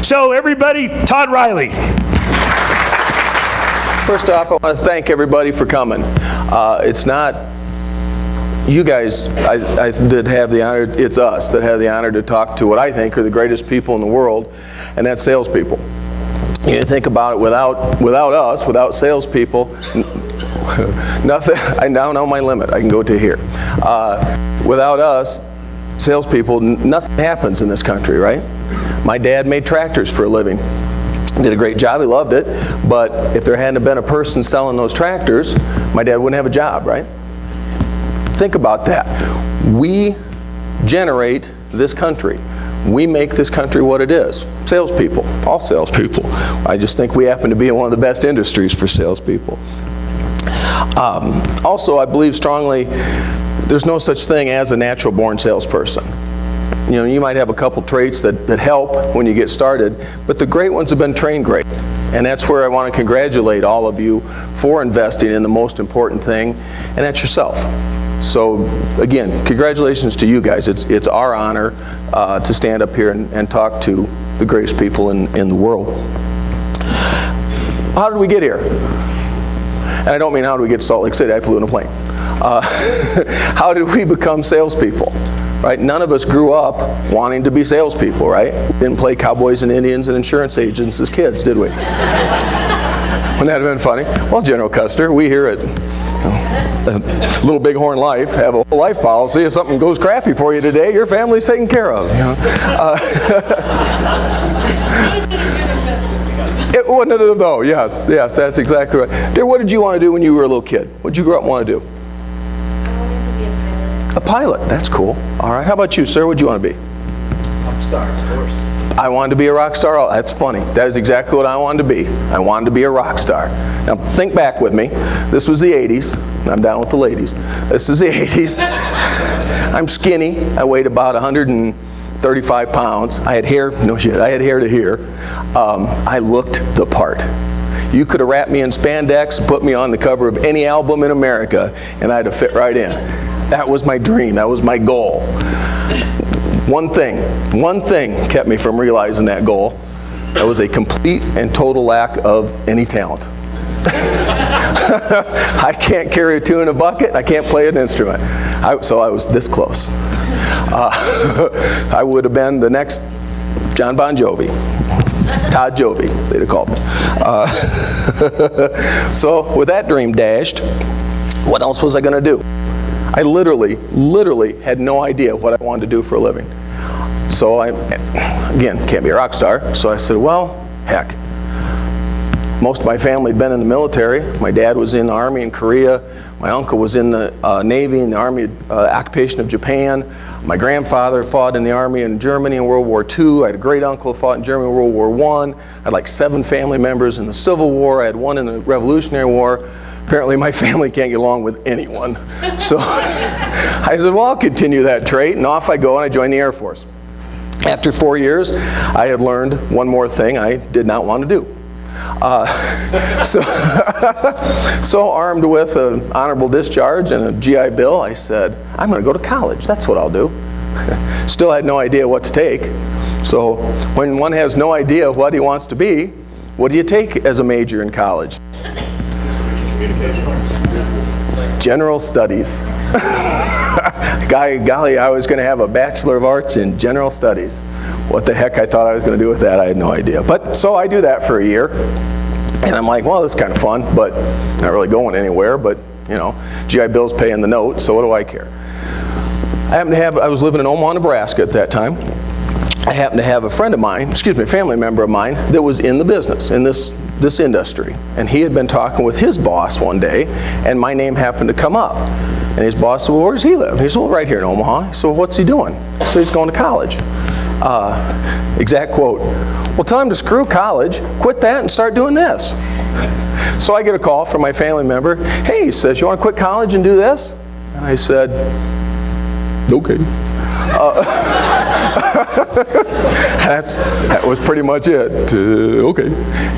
So everybody, Todd Riley. First off, I want to thank everybody for coming. It's not you guys that have the honor, it's us that have the honor to talk to what I think are the greatest people in the world, and that's salespeople. You think about it, without us, without salespeople, nothing. I now know my limit. I can go to here. Without us, salespeople, nothing happens in this country, right? My dad made tractors for a living. Did a great job. He loved it. But if there hadn't been a person selling those tractors, my dad wouldn't have a job, right? Think about that. We generate this country. We make this country what it is. Salespeople, all salespeople. I just think we happen to be in one of the best industries for salespeople. Also, I believe strongly there's no such thing as a natural born salesperson. You know, you might have a couple traits that help when you get started, but the great ones have been trained great. And that's where I want to congratulate all of you for investing in the most important thing, and that's yourself. So again, congratulations to you guys. It's our honor to stand up here and talk to the greatest people in the world. How did we get here? And I don't mean how did we get to Salt Lake City. I flew in a plane. How did we become salespeople? Right? None of us grew up wanting to be salespeople, right? We didn't play cowboys and Indians and insurance agents as kids, did we? Wouldn't that have been funny? Well, General Custer, we here at Little Bighorn Life have a life policy. If something goes crappy for you today, your family's taken care of. You know? It wouldn't have, though. Yes, that's exactly right. Dear, what did you want to do when you were a little kid? What did you grow up and want to do? A pilot, that's cool. All right, how about you, sir? What do you want to be? Rock star, of course. I wanted to be a rock star. Oh, that's funny. That is exactly what I wanted to be. I wanted to be a rock star. Now, think back with me. This was the 80s. I'm down with the ladies. This is the 80s. I'm skinny. I weighed about 135 pounds. I had hair. No shit. I had hair to here. I looked the part. You could have wrapped me in spandex and put me on the cover of any album in America, and I'd have fit right in. That was my dream. That was my goal. One thing kept me from realizing that goal. That was a complete and total lack of any talent. I can't carry a tune in a bucket. I can't play an instrument. So I was this close. I would have been the next John Bon Jovi. Todd Jovi, they'd have called me. So with that dream dashed, what else was I going to do? I literally had no idea what I wanted to do for a living. So again, can't be a rock star. So I said, well, heck. Most of my family had been in the military. My dad was in the Army in Korea. My uncle was in the Navy in the Army occupation of Japan. My grandfather fought in the Army in Germany in World War II. I had a great uncle who fought in Germany in World War I. I had like 7 family members in the Civil War. I had 1 in the Revolutionary War. Apparently my family can't get along with anyone. So I said, well, I'll continue that trait, and off I go, and I joined the Air Force. After 4 years, I had learned one more thing I did not want to do. So armed with an honorable discharge and a GI Bill, I said, I'm going to go to college. That's what I'll do. Still had no idea what to take. So when one has no idea what he wants to be, what do you take as a major in college? General Studies. Golly, I was going to have a Bachelor of Arts in General Studies. What the heck I thought I was going to do with that, I had no idea. But so I do that for a year, and I'm like, well, this is kind of fun, but not really going anywhere. But you know, GI Bill's paying the note, so what do I care? I was living in Omaha, Nebraska at that time. I happened to have a family member of mine that was in the business, in this industry. And he had been talking with his boss one day, and my name happened to come up. And his boss said, well, where does he live? He said, well, right here in Omaha. He said, well, what's he doing? So he's going to college. Exact quote, well, tell him to screw college, quit that, and start doing this. So I get a call from my family member. Hey, he says, you want to quit college and do this? And I said, okay. That was pretty much it. Okay.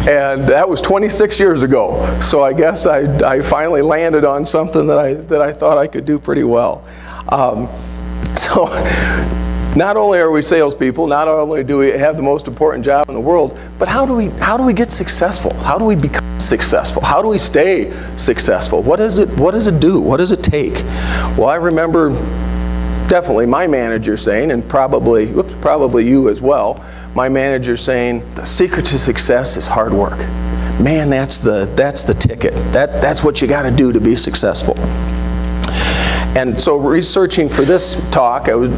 And that was 26 years ago. So I guess I finally landed on something that I thought I could do pretty well. So Not only are we salespeople, not only do we have the most important job in the world, but how do we get successful? How do we become successful? How do we stay successful? What does it do? What does it take? Well, I remember definitely my manager saying, and probably you as well, my manager saying, the secret to success is hard work. Man, that's the ticket. That's what you got to do to be successful. And so researching for this talk, I was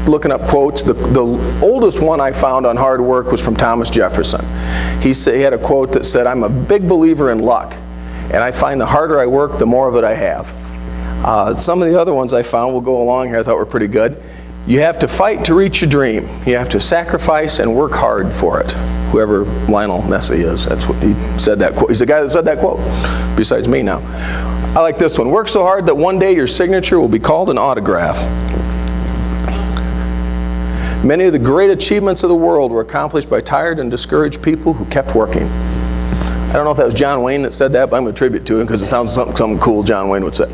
looking up quotes. The oldest one I found on hard work was from Thomas Jefferson. He had a quote that said, "I'm a big believer in luck, and I find the harder I work, the more of it I have." Some of the other ones I found will go along here I thought were pretty good. You have to fight to reach your dream. You have to sacrifice and work hard for it. Whoever Lionel Messi is, that's what he said that quote. He's the guy that said that quote, besides me now. I like this one. Work so hard that one day your signature will be called an autograph. Many of the great achievements of the world were accomplished by tired and discouraged people who kept working. I don't know if that was John Wayne that said that, but I'm going to attribute to him because it sounds something cool John Wayne would say.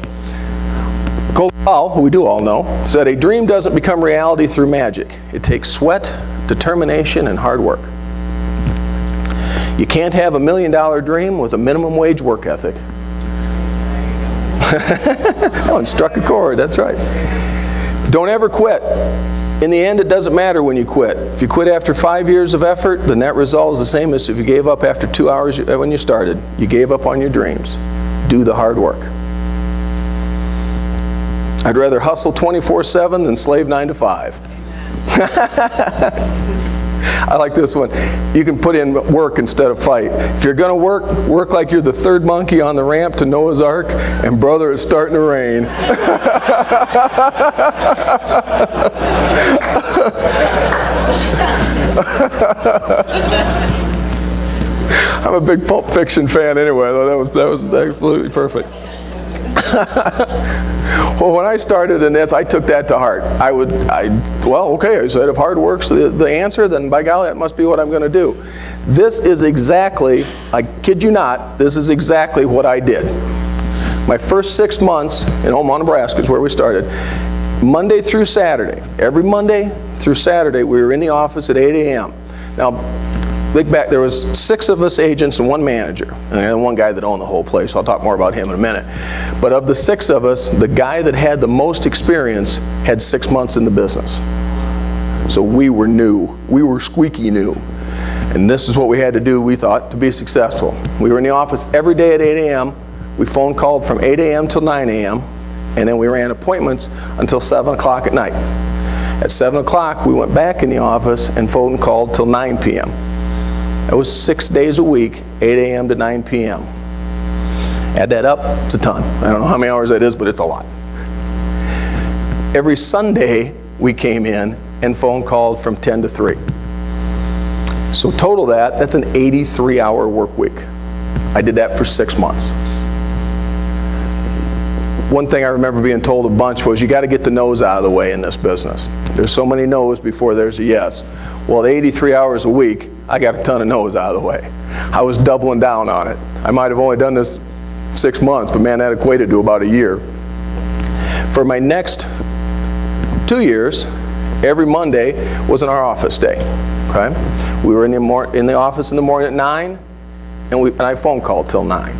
Colin Powell, who we do all know, said, "A dream doesn't become reality through magic. It takes sweat, determination, and hard work." You can't have $1 million dream with a minimum wage work ethic. That one struck a chord, that's right. Don't ever quit. In the end, it doesn't matter when you quit. If you quit after 5 years of effort, the net result is the same as if you gave up after 2 hours when you started. You gave up on your dreams. Do the hard work. I'd rather hustle 24/7 than slave 9 to 5. I like this one. You can put in work instead of fight. If you're going to work like you're the third monkey on the ramp to Noah's Ark, and brother, it's starting to rain. I'm a big Pulp Fiction fan anyway, though that was absolutely perfect. Well, when I started in this, I took that to heart. I said, if hard work's the answer, then by golly, that must be what I'm going to do. This is exactly, I kid you not, this is exactly what I did. My first 6 months in Omaha, Nebraska is where we started. Monday through Saturday, every Monday through Saturday, we were in the office at 8 a.m. Now, there was 6 of us agents and 1 manager, and one guy that owned the whole place. I'll talk more about him in a minute. But of the 6 of us, the guy that had the most experience had 6 months in the business. So we were new. We were squeaky new. And this is what we had to do, we thought, to be successful. We were in the office every day at 8 a.m. We phone called from 8 a.m. till 9 a.m. And then we ran appointments until 7 o'clock at night. At 7 o'clock, we went back in the office and phone called till 9 p.m. It was 6 days a week, 8 a.m. to 9 p.m. Add that up, it's a ton. I don't know how many hours that is, but it's a lot. Every Sunday, we came in and phone called from 10 to 3. So total that's an 83-hour work week. I did that for 6 months. One thing I remember being told a bunch was, you got to get the no's out of the way in this business. There's so many no's before there's a yes. Well, at 83 hours a week, I got a ton of no's out of the way. I was doubling down on it. I might have only done this 6 months, but man, that equated to about a year. For my next 2 years, every Monday was our office day. Okay, we were in the office in the morning at 9, and I phone called till 9.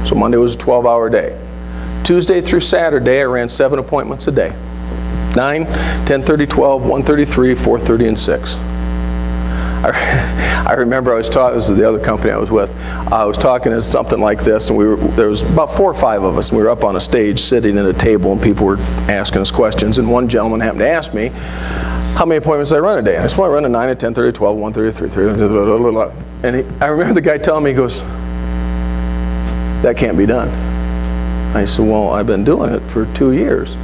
So Monday was a 12-hour day. Tuesday through Saturday, I ran 7 appointments a day. 9, 10:30, 12, 1:33, 4:30, and 6. I remember this was the other company I was with. I was talking to something like this, and there was about 4 or 5 of us, and we were up on a stage sitting at a table, and people were asking us questions, and one gentleman happened to ask me, how many appointments I run a day? And I said, well, I run at 9, at 10:30, 12, 1:33, 3:30, and I remember the guy telling me, he goes, that can't be done. I said, well, I've been doing it for 2 years.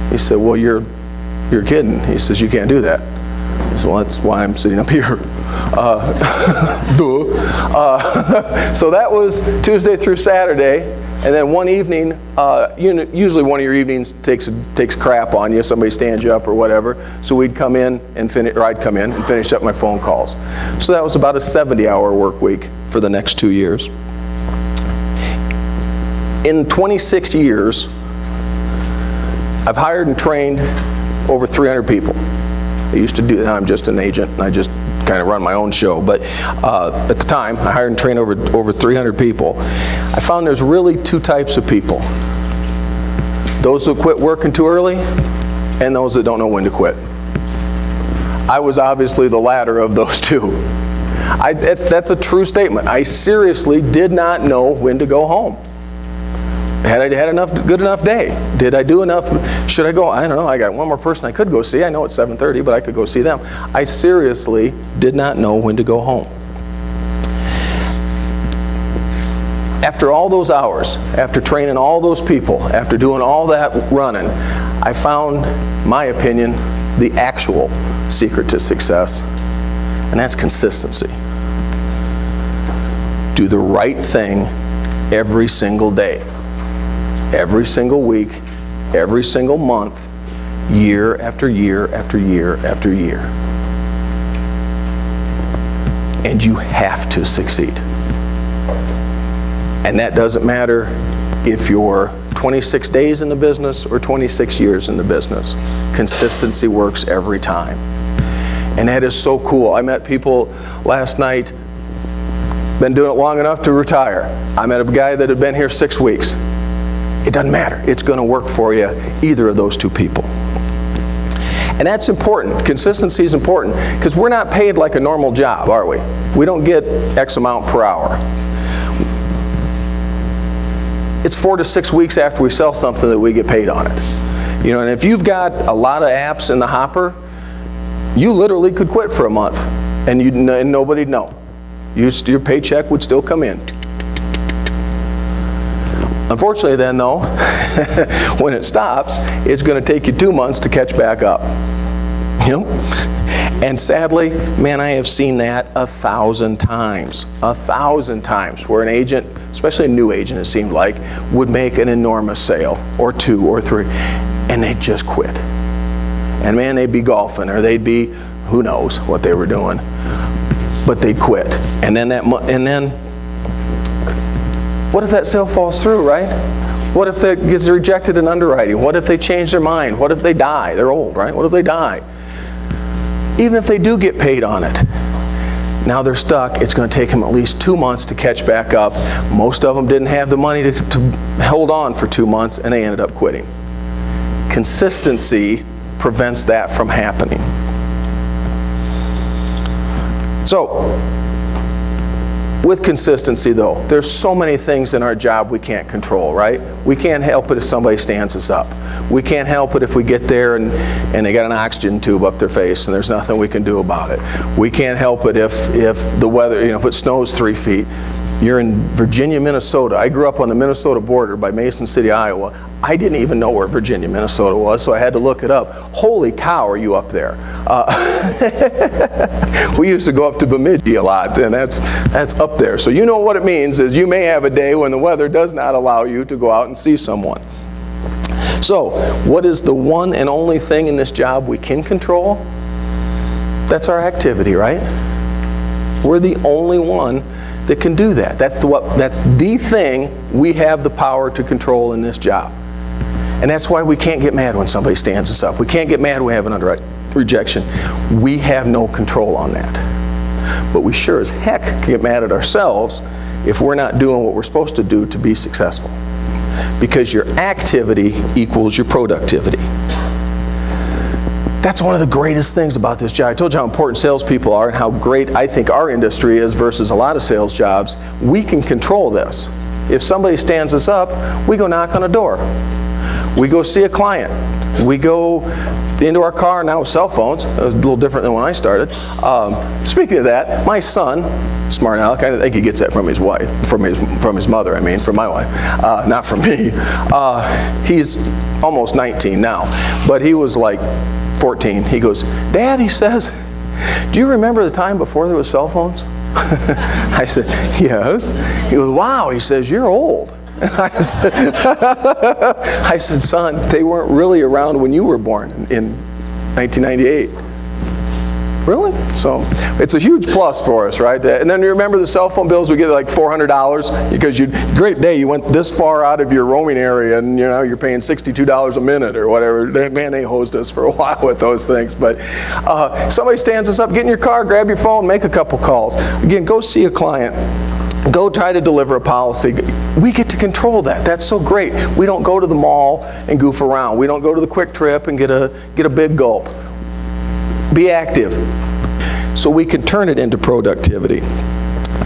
He said, well, you're kidding. He says, you can't do that. I said, well, that's why I'm sitting up here. So that was Tuesday through Saturday, and then one evening, usually one of your evenings takes crap on you. Somebody stands you up or whatever. So we'd come in and I'd come in and finish up my phone calls. So that was about a 70-hour work week for the next 2 years. In 26 years, I've hired and trained over 300 people. I used to do that. I'm just an agent, and I just kind of run my own show. But at the time, I hired and trained over 300 people. I found there's really two types of people. Those who quit working too early, and those that don't know when to quit. I was obviously the latter of those two. That's a true statement. I seriously did not know when to go home. Had I had good enough day? Did I do enough? Should I go? I don't know. I got one more person I could go see. I know it's 7:30, but I could go see them. I seriously did not know when to go home. After all those hours, after training all those people, after doing all that running, I found, my opinion, the actual secret to success, and that's consistency. Do the right thing every single day, every single week, every single month, year after year after year after year. And you have to succeed. And that doesn't matter if you're 26 days in the business or 26 years in the business. Consistency works every time. And that is so cool. I met people last night, been doing it long enough to retire. I met a guy that had been here 6 weeks. It doesn't matter. It's going to work for you, either of those two people. And that's important. Consistency is important because we're not paid like a normal job, are we? We don't get X amount per hour. It's 4 to 6 weeks after we sell something that we get paid on it. You know, and if you've got a lot of apps in the hopper, you literally could quit for a month and nobody'd know. Your paycheck would still come in. Unfortunately then though, when it stops, it's going to take you 2 months to catch back up. You know? And sadly, man, I have seen that 1,000 times. 1,000 times where an agent, especially a new agent it seemed like, would make an enormous sale, or 2 or 3, and they'd just quit. And man, they'd be golfing, or they'd be, who knows what they were doing, but they'd quit. And then what if that sale falls through, right? What if that gets rejected in underwriting? What if they change their mind? What if they die? They're old, right? What if they die? Even if they do get paid on it, now they're stuck. It's going to take them at least 2 months to catch back up. Most of them didn't have the money to hold on for 2 months, and they ended up quitting. Consistency prevents that from happening. So, with consistency though, there's so many things in our job we can't control, right? We can't help it if somebody stands us up. We can't help it if we get there and they got an oxygen tube up their face and there's nothing we can do about it. We can't help it if the weather, if it snows 3 feet. You're in Virginia, Minnesota. I grew up on the Minnesota border by Mason City, Iowa. I didn't even know where Virginia, Minnesota was, so I had to look it up. Holy cow, are you up there? We used to go up to Bemidji a lot, and that's up there. So you know what it means is you may have a day when the weather does not allow you to go out and see someone. So, what is the one and only thing in this job we can control? That's our activity, right? We're the only one that can do that. That's the thing we have the power to control in this job. And that's why we can't get mad when somebody stands us up. We can't get mad when we have an underwrite rejection. We have no control on that. But we sure as heck can get mad at ourselves if we're not doing what we're supposed to do to be successful. Because your activity equals your productivity. That's one of the greatest things about this job. I told you how important salespeople are and how great I think our industry is versus a lot of sales jobs. We can control this. If somebody stands us up, we go knock on a door. We go see a client. We go into our car now with cell phones. It was a little different than when I started. Speaking of that, my son, smart aleck, I think he gets that from his wife, from his mother, from my wife, not from me. He's almost 19 now, but he was like 14. He goes, Dad, he says, do you remember the time before there was cell phones? I said, yes. He goes, wow. He says, you're old. I said, son, they weren't really around when you were born in 1998. Really? So it's a huge plus for us, right? And then you remember the cell phone bills, we get like $400 because great day, you went this far out of your roaming area and you're paying $62 a minute or whatever. Man, they hosed us for a while with those things. But somebody stands us up, get in your car, grab your phone, make a couple calls. Again, go see a client. Go try to deliver a policy. We get to control that. That's so great. We don't go to the mall and goof around. We don't go to the Quick Trip and get a big gulp. Be active. So we can turn it into productivity.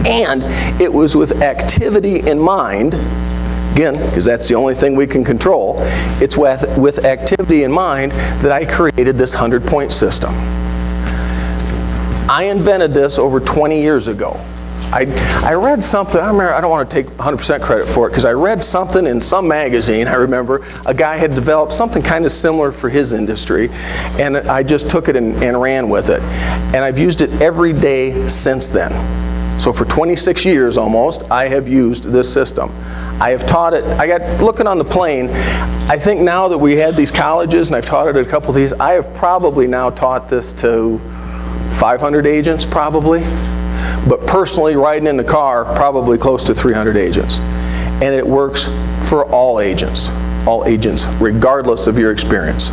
And it was with activity in mind, again, because that's the only thing we can control, it's with activity in mind that I created this 100-point system. I invented this over 20 years ago. I read something, I don't want to take 100% credit for it, because I read something in some magazine, I remember, a guy had developed something kind of similar for his industry, and I just took it and ran with it. And I've used it every day since then. So for 26 years almost, I have used this system. I have taught it, looking on the plane, I think now that we had these colleges, and I've taught it at a couple of these, I have probably now taught this to 500 agents, probably. But personally, riding in the car, probably close to 300 agents. And it works for all agents, regardless of your experience.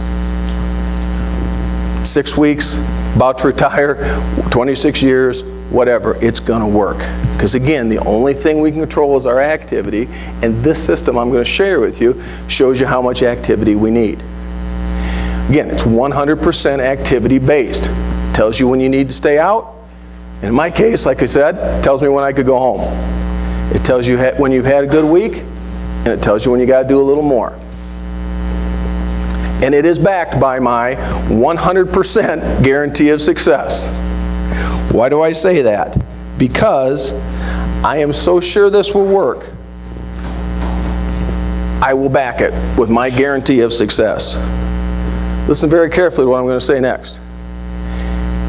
6 weeks, about to retire, 26 years, whatever, it's going to work. Because again, the only thing we can control is our activity, and this system I'm going to share with you shows you how much activity we need. Again, it's 100% activity based. Tells you when you need to stay out. In my case, like I said, it tells me when I could go home. It tells you when you've had a good week, and it tells you when you got to do a little more. And it is backed by my 100% guarantee of success. Why do I say that? Because I am so sure this will work, I will back it with my guarantee of success. Listen very carefully to what I'm going to say next.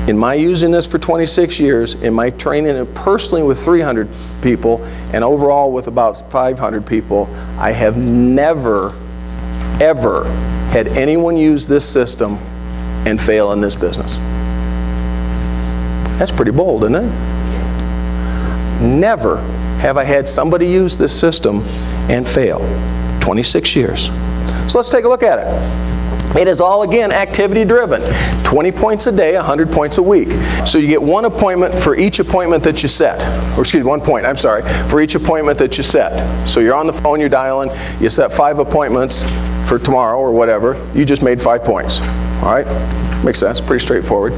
In my using this for 26 years, in my training it personally with 300 people, and overall with about 500 people, I have never, ever had anyone use this system and fail in this business. That's pretty bold, isn't it? Never have I had somebody use this system and fail. 26 years. So let's take a look at it. It is all, again, activity driven. 20 points a day, 100 points a week. So you get one appointment for each appointment that you set. Or excuse me, 1 point, I'm sorry, for each appointment that you set. So you're on the phone, you're dialing, you set 5 appointments for tomorrow or whatever, you just made 5 points. All right? Makes sense, pretty straightforward.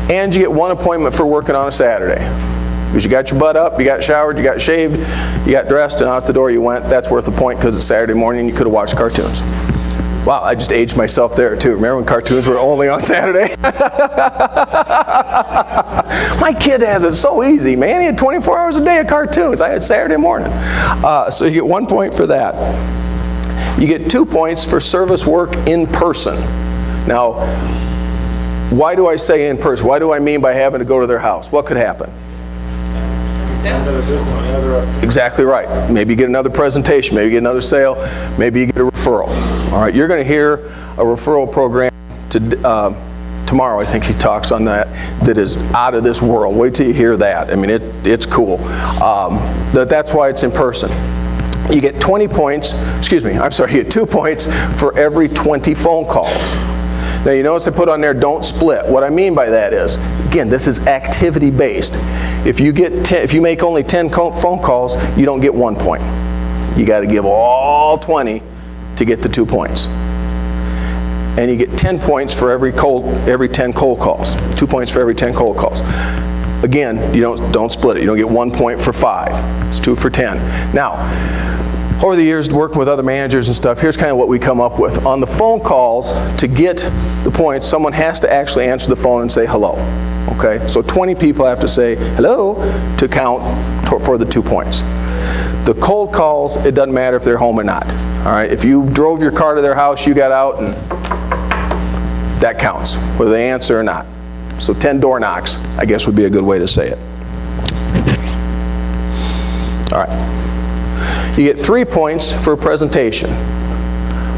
And you get 1 appointment for working on a Saturday. Because you got your butt up, you got showered, you got shaved, you got dressed, and out the door you went. That's worth a point because it's Saturday morning and you could have watched cartoons. Wow, I just aged myself there too. Remember when cartoons were only on Saturday? My kid has it so easy, man. He had 24 hours a day of cartoons. I had Saturday morning. So you get 1 point for that. You get 2 points for service work in person. Now, why do I say in person? What do I mean by having to go to their house? What could happen? Exactly right. Maybe you get another presentation, maybe you get another sale, maybe you get a referral. All right, you're going to hear a referral program tomorrow. I think he talks on that is out of this world. Wait till you hear that. I mean, it's cool. That's why it's in person. You get 20 points, excuse me, I'm sorry, you get 2 points for every 20 phone calls. Now you notice I put on there, don't split. What I mean by that is, again, this is activity based. If you make only 10 phone calls, you don't get 1 point. You got to give all 20 to get the 2 points. And you get 10 points for every 10 cold calls. 2 points for every 10 cold calls. Again, you don't split it. You don't get 1 point for 5. It's 2 for 10. Now, over the years working with other managers and stuff, here's kind of what we come up with. On the phone calls, to get the points, someone has to actually answer the phone and say hello. Okay, so 20 people have to say hello to count for the 2 points. The cold calls, it doesn't matter if they're home or not. All right, if you drove your car to their house, you got out, and that counts, whether they answer or not. So 10 door knocks, I guess, would be a good way to say it. All right. You get 3 points for a presentation.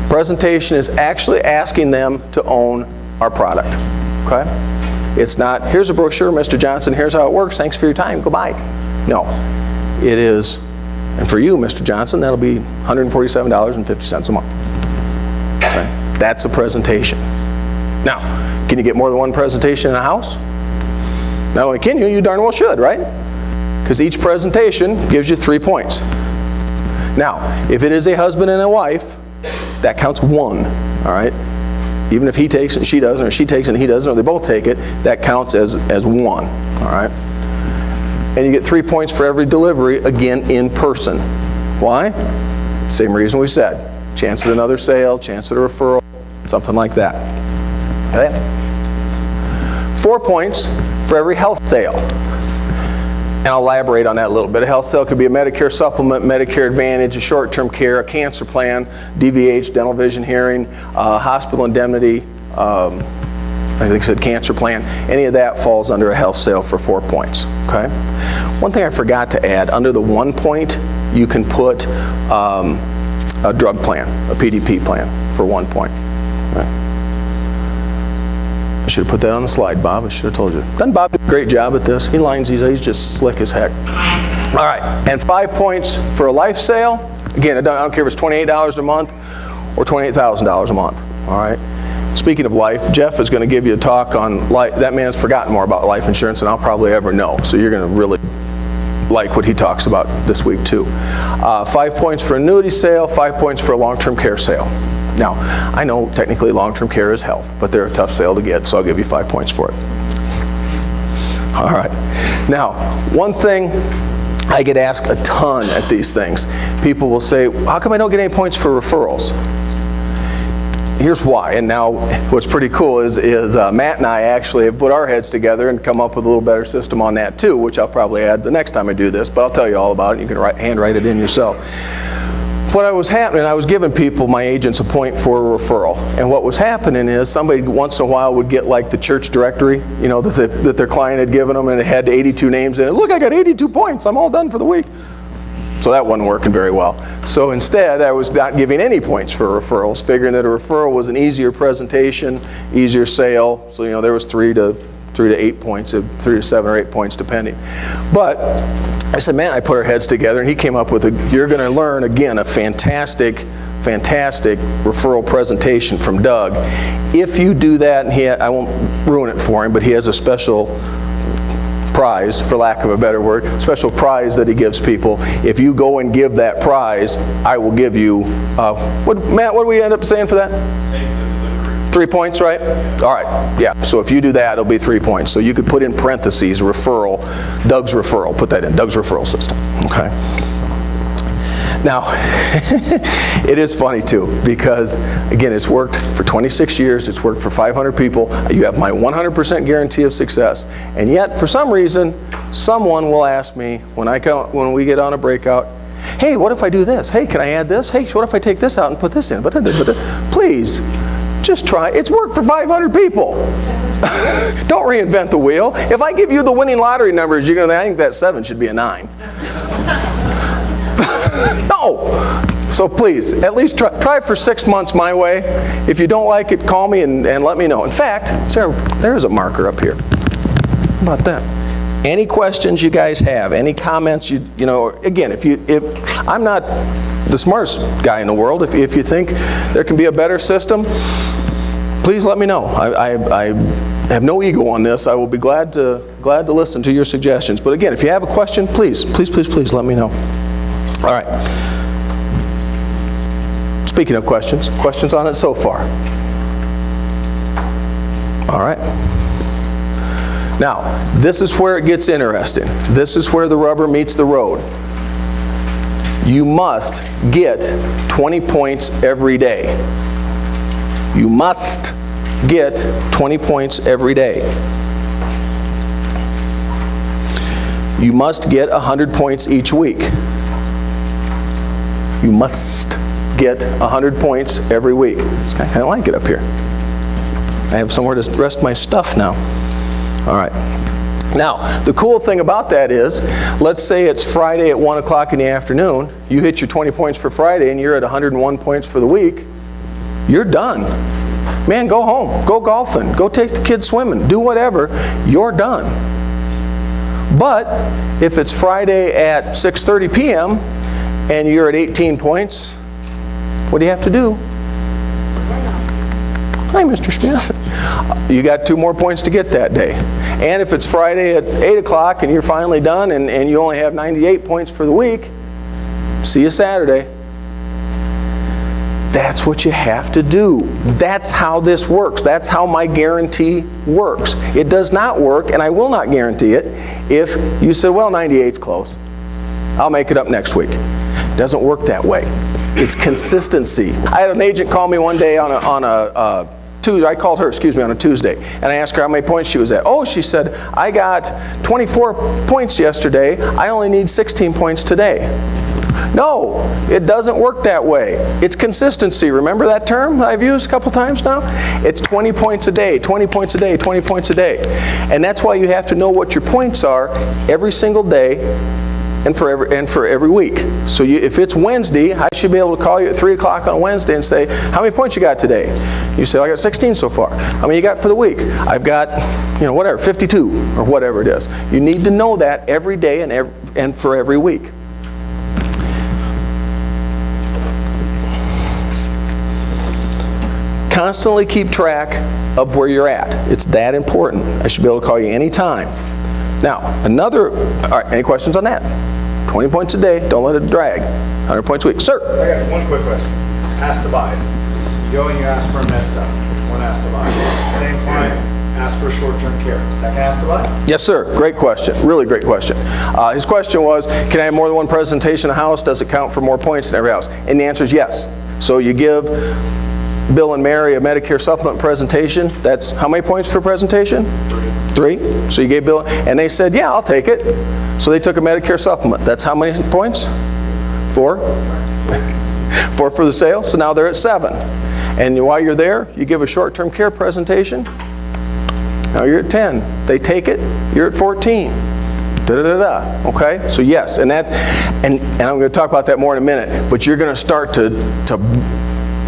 Presentation is actually asking them to own our product. Okay? It's not, here's a brochure, Mr. Johnson, here's how it works, thanks for your time, goodbye. No, it is, and for you, Mr. Johnson, that'll be $147.50 a month. Okay? That's a presentation. Now, can you get more than one presentation in a house? Not only can you, you darn well should, right? Because each presentation gives you 3 points. Now, if it is a husband and a wife, that counts 1, all right? Even if he takes it and she doesn't, or she takes it and he doesn't, or they both take it, that counts as 1, all right? And you get 3 points for every delivery, again, in person. Why? Same reason we said. Chance at another sale, chance at a referral, something like that. Okay? 4 points for every health sale. And I'll elaborate on that a little bit. A health sale could be a Medicare supplement, Medicare Advantage, a short-term care, a cancer plan, DVH, dental, vision, hearing, hospital indemnity, I think it said cancer plan. Any of that falls under a health sale for 4 points. Okay. One thing I forgot to add, under the 1 point, you can put a drug plan, a PDP plan for 1 point. Okay. I should have put that on the slide, Bob. I should have told you. Doesn't Bob do a great job at this? He lines these, he's just slick as heck. All right, and 5 points for a life sale. Again, I don't care if it's $28 a month or $28,000 a month. All right. Speaking of life, Jeff is going to give you a talk on life. That man's forgotten more about life insurance than I'll probably ever know. So you're going to really like what he talks about this week too. 5 points for annuity sale, 5 points for a long-term care sale. Now, I know technically long-term care is health, but they're a tough sale to get, so I'll give you 5 points for it. All right. Now, one thing I get asked a ton at these things. People will say, how come I don't get any points for referrals? Here's why. And now what's pretty cool is Matt and I actually have put our heads together and come up with a little better system on that too, which I'll probably add the next time I do this, but I'll tell you all about it. You can handwrite it in yourself. What was happening, I was giving people, my agents, a point for a referral. And what was happening is somebody once in a while would get like the church directory, you know, that their client had given them, and it had 82 names in it. Look, I got 82 points. I'm all done for the week. So that wasn't working very well. So instead, I was not giving any points for referrals, figuring that a referral was an easier presentation, easier sale. So, you know, there was 3 to 8 points, 3 to 7 or 8 points depending. But I said, man, I put our heads together, and he came up with you're going to learn, again, a fantastic referral presentation from Doug. If you do that, and I won't ruin it for him, but he has a special prize, for lack of a better word, special prize that he gives people. If you go and give that prize, I will give you, Matt, what do we end up saying for that? 3 points, right? All right, yeah. So if you do that, it'll be 3 points. So you could put in parentheses, referral, Doug's referral. Put that in, Doug's referral system, okay? Now, it is funny too, because again, it's worked for 26 years, it's worked for 500 people, you have my 100% guarantee of success, and yet, for some reason, someone will ask me, when we get on a breakout, hey, what if I do this? Hey, can I add this? Hey, what if I take this out and put this in? Please, just try. It's worked for 500 people. Don't reinvent the wheel. If I give you the winning lottery numbers, you're going to think that 7 should be a 9. No. So please, at least try for 6 months my way. If you don't like it, call me and let me know. In fact, there's a marker up here. How about that? Any questions you guys have, any comments, you know, again, if I'm not the smartest guy in the world, if you think there can be a better system, please let me know. I have no ego on this. I will be glad to listen to your suggestions. But again, if you have a question, please let me know. All right. Speaking of questions on it so far? All right. Now, this is where it gets interesting. This is where the rubber meets the road. You must get 20 points every day. You must get 20 points every day. You must get 100 points each week. You must get 100 points every week. I kind of like it up here. I have somewhere to rest my stuff now. All right. Now, the cool thing about that is, let's say it's Friday at 1 o'clock in the afternoon. You hit your 20 points for Friday and you're at 101 points for the week. You're done. man, go home, go golfing, go take the kids swimming, do whatever, you're done. But if it's Friday at 6:30 p.m. and you're at 18 points, what do you have to do? Hi, Mr. Smith. You got 2 more points to get that day. And if it's Friday at 8 o'clock and you're finally done and you only have 98 points for the week, see you Saturday. That's what you have to do. That's how this works. That's how my guarantee works. It does not work, and I will not guarantee it, if you said, well, 98's close. I'll make it up next week. It doesn't work that way. It's consistency. I had an agent call me one day on a Tuesday. I called her, on a Tuesday, and I asked her how many points she was at. Oh, she said, I got 24 points yesterday. I only need 16 points today. No, it doesn't work that way. It's consistency. Remember that term I've used a couple times now? It's 20 points a day, 20 points a day, 20 points a day. And that's why you have to know what your points are every single day and for every week. So if it's Wednesday, I should be able to call you at 3 o'clock on Wednesday and say, how many points you got today? You say, I got 16 so far. How many you got for the week? I've got, 52 or whatever it is. You need to know that every day and for every week. Constantly keep track of where you're at. It's that important. I should be able to call you anytime. Now, all right, any questions on that? 20 points a day, don't let it drag. 100 points a week. Sir? I got one quick question. Ask to buys. You go and you ask for a med stuff. One ask to buy. Same client, ask for short-term care. Second ask to buy? Yes, sir. Great question. Really great question. His question was, can I have more than one presentation in a house? Does it count for more points in every house? And the answer is yes. So you give Bill and Mary a Medicare supplement presentation. That's how many points for presentation? 3. So you gave Bill, and they said, yeah, I'll take it. So they took a Medicare supplement. That's how many points? 4? 4 for the sale. So now they're at 7. And while you're there, you give a short-term care presentation. Now you're at 10. They take it, you're at 14. Da-da-da-da. Okay? So yes, and I'm going to talk about that more in a minute, but you're going to start to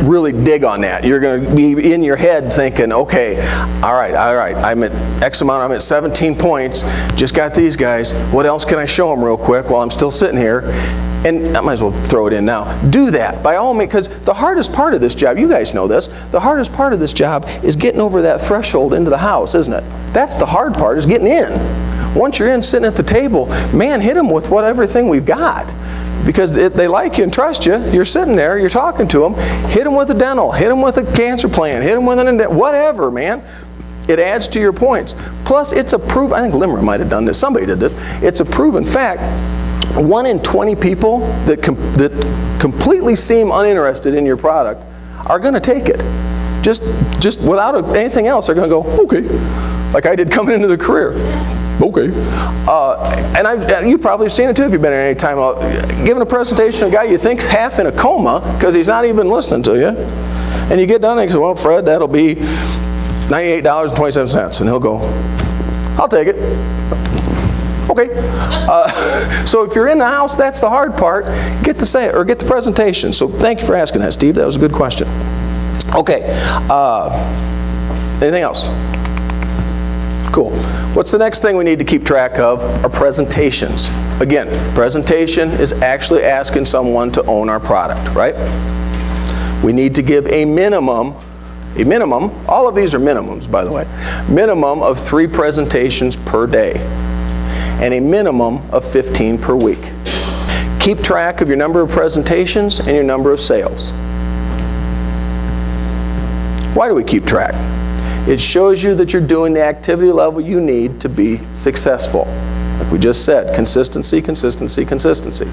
really dig on that. You're going to be in your head thinking, okay, all right, I'm at X amount, I'm at 17 points, just got these guys, what else can I show them real quick while I'm still sitting here? And I might as well throw it in now. Do that, by all means, because the hardest part of this job, you guys know this, the hardest part of this job is getting over that threshold into the house, isn't it? That's the hard part, is getting in. Once you're in, sitting at the table, man, hit them with everything we've got. Because they like you and trust you. You're sitting there, you're talking to them. Hit them with a dental, hit them with a cancer plan, hit them with whatever, man. It adds to your points. Plus, it's a proven, I think Limmer might have done this, somebody did this. It's a proven fact, 1 in 20 people that completely seem uninterested in your product are going to take it. Just without anything else, they're going to go, okay, like I did coming into the career. Okay. And you probably have seen it too if you've been at any time. Giving a presentation to a guy you think's half in a coma because he's not even listening to you. And you get done and you say, well, Fred, that'll be $98.27. And he'll go, I'll take it. Okay. So if you're in the house, that's the hard part. Get the presentation. So thank you for asking that, Steve. That was a good question. Okay. Anything else? Cool. What's the next thing we need to keep track of? Are presentations. Again, presentation is actually asking someone to own our product, right? We need to give a minimum, all of these are minimums, by the way, minimum of 3 presentations per day, and a minimum of 15 per week. Keep track of your number of presentations and your number of sales. Why do we keep track? It shows you that you're doing the activity level you need to be successful. Like we just said, consistency, consistency, consistency.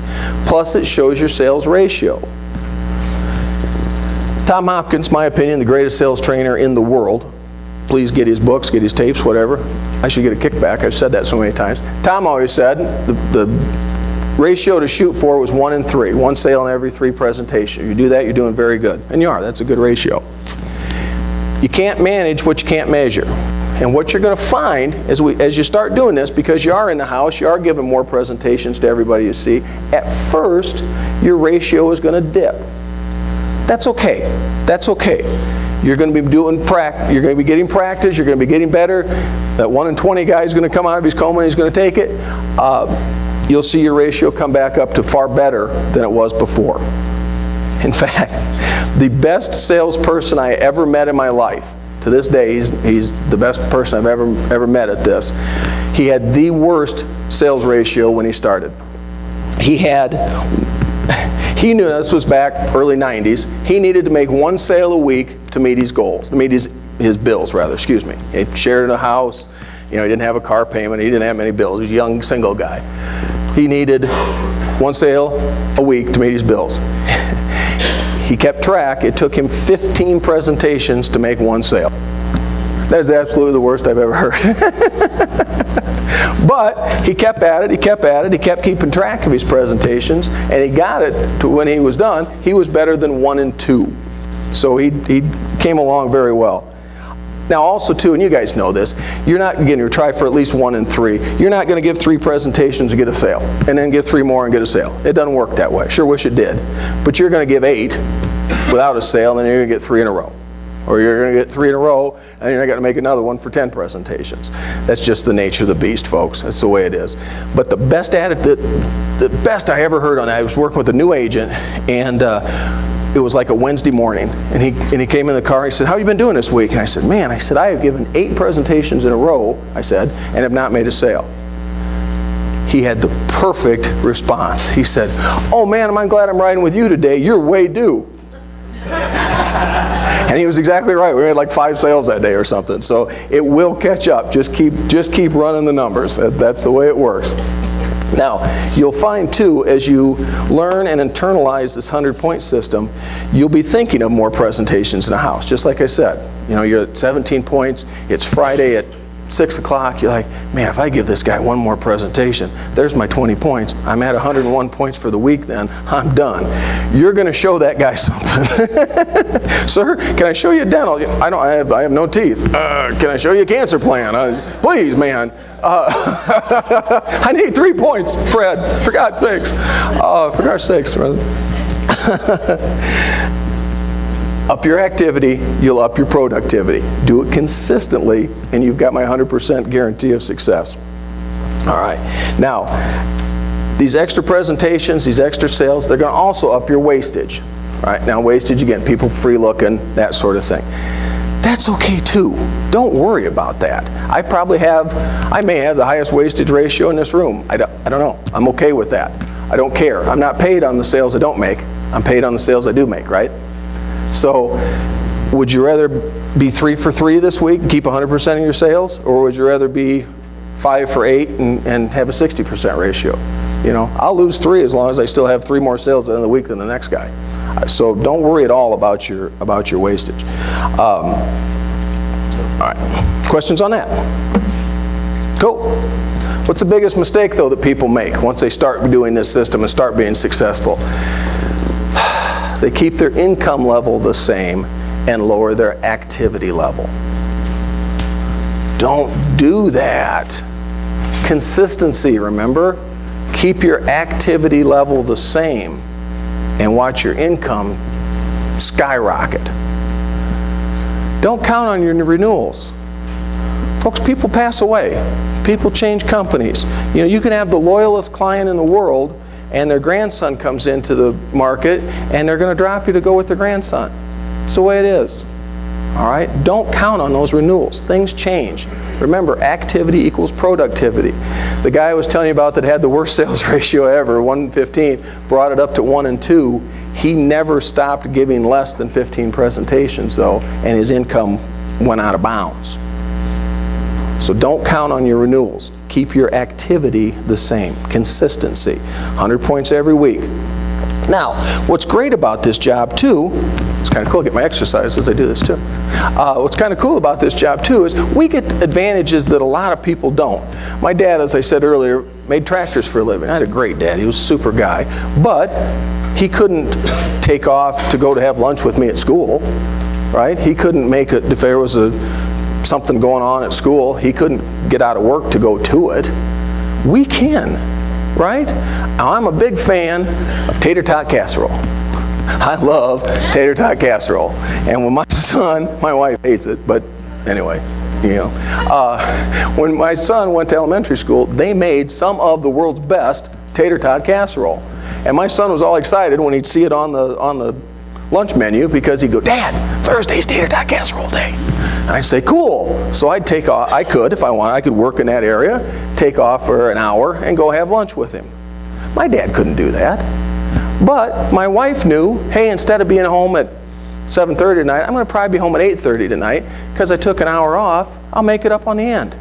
Plus it shows your sales ratio. Tom Hopkins, my opinion, the greatest sales trainer in the world. Please get his books, get his tapes, whatever. I should get a kickback. I've said that so many times. Tom always said the ratio to shoot for was 1 in 3. 1 sale in every 3 presentations. You do that, you're doing very good. And you are. That's a good ratio. You can't manage what you can't measure. And what you're going to find as you start doing this, because you are in the house, you are giving more presentations to everybody you see, at first your ratio is going to dip. That's okay. That's okay. You're going to be doing you're going to be getting practice. You're going to be getting better. That 1 in 20 guy is going to come out of his coma and he's going to take it. You'll see your ratio come back up to far better than it was before. In fact, the best salesperson I ever met in my life, to this day, he's the best person I've ever met at this. He had the worst sales ratio when he started. He knew, this was back early 90s, he needed to make 1 sale a week to meet his goals, to meet his bills rather, excuse me. He shared a house, he didn't have a car payment, he didn't have many bills, he was a young single guy. He needed 1 sale a week to meet his bills. He kept track. It took him 15 presentations to make 1 sale. That is absolutely the worst I've ever heard. But he kept at it, he kept keeping track of his presentations, and he got it to when he was done, he was better than 1 in 2. So he came along very well. Now also too, and you guys know this, you're not going to try for at least 1 in 3. You're not going to give 3 presentations and get a sale, and then give 3 more and get a sale. It doesn't work that way. Sure wish it did. But you're going to give 8 without a sale, and then you're going to get 3 in a row. Or you're going to get 3 in a row, and you're not going to make another one for 10 presentations. That's just the nature of the beast, folks. That's the way it is. But the best the best I ever heard on that, I was working with a new agent, and it was like a Wednesday morning, and he came in the car, and he said, "How have you been doing this week?" And I said, "Man," I said, "I have given 8 presentations in a row," I said, "and have not made a sale." He had the perfect response. He said, "Oh man, I'm glad I'm riding with you today. You're way due." And he was exactly right. We had like 5 sales that day or something. So it will catch up. Just keep running the numbers. That's the way it works. Now, you'll find too, as you learn and internalize this 100-point system, you'll be thinking of more presentations in a house. Just like I said, you're at 17 points, it's Friday at 6 o'clock, you're like, man, if I give this guy 1 more presentation, there's my 20 points. I'm at 101 points for the week then, I'm done. You're going to show that guy something. Sir, can I show you a dental? I have no teeth. Can I show you a cancer plan? Please, man. I need 3 points, Fred, for God's sakes. For God's sakes, brother. Up your activity, you'll up your productivity. Do it consistently, and you've got my 100% guarantee of success. All right. Now, these extra presentations, these extra sales, they're going to also up your wastage. All right. Now, wastage, again, people free looking, that sort of thing. That's okay too. Don't worry about that. I may have the highest wastage ratio in this room. I don't know. I'm okay with that. I don't care. I'm not paid on the sales I don't make. I'm paid on the sales I do make, right? So, would you rather be 3 for 3 this week and keep 100% of your sales, or would you rather be 5 for 8 and have a 60% ratio? I'll lose 3 as long as I still have 3 more sales at the end of the week than the next guy. So don't worry at all about your wastage. All right, questions on that? Cool. What's the biggest mistake though that people make once they start doing this system and start being successful? They keep their income level the same and lower their activity level. Don't do that. Consistency, remember? Keep your activity level the same and watch your income skyrocket. Don't count on your renewals. Folks, people pass away. People change companies. You can have the loyalist client in the world, and their grandson comes into the market, and they're going to drop you to go with their grandson. It's the way it is. All right? Don't count on those renewals. Things change. Remember, activity equals productivity. The guy I was telling you about that had the worst sales ratio ever, 1 in 15, brought it up to 1 in 2. He never stopped giving less than 15 presentations, though, and his income went out of bounds. So don't count on your renewals. Keep your activity the same. Consistency. 100 points every week. Now, what's great about this job too, it's kind of cool, I get my exercise as I do this too. What's kind of cool about this job too is we get advantages that a lot of people don't. My dad, as I said earlier, made tractors for a living. I had a great dad. He was a super guy. But he couldn't take off to go to have lunch with me at school, right? He couldn't make it, if there was something going on at school, he couldn't get out of work to go to it. We can, right? Now, I'm a big fan of tater tot casserole. I love tater tot casserole. And when my son, my wife hates it, but anyway, when my son went to elementary school, they made some of the world's best tater tot casserole. And my son was all excited when he'd see it on the lunch menu, because he'd go, "Dad, Thursday's tater tot casserole day." And I'd say, "Cool." So I'd take off. I could, if I wanted, I could work in that area, take off for an hour, and go have lunch with him. My dad couldn't do that. But my wife knew, hey, instead of being home at 7:30 tonight, I'm going to probably be home at 8:30 tonight, because I took an hour off. I'll make it up on the end.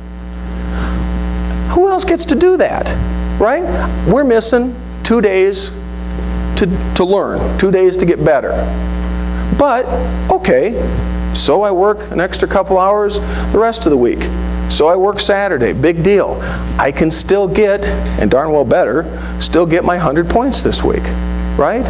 Who else gets to do that, right? We're missing 2 days to learn, 2 days to get better. But, okay, so I work an extra couple hours the rest of the week. So I work Saturday, big deal. I can still get, and darn well better, still get my 100 points this week, right?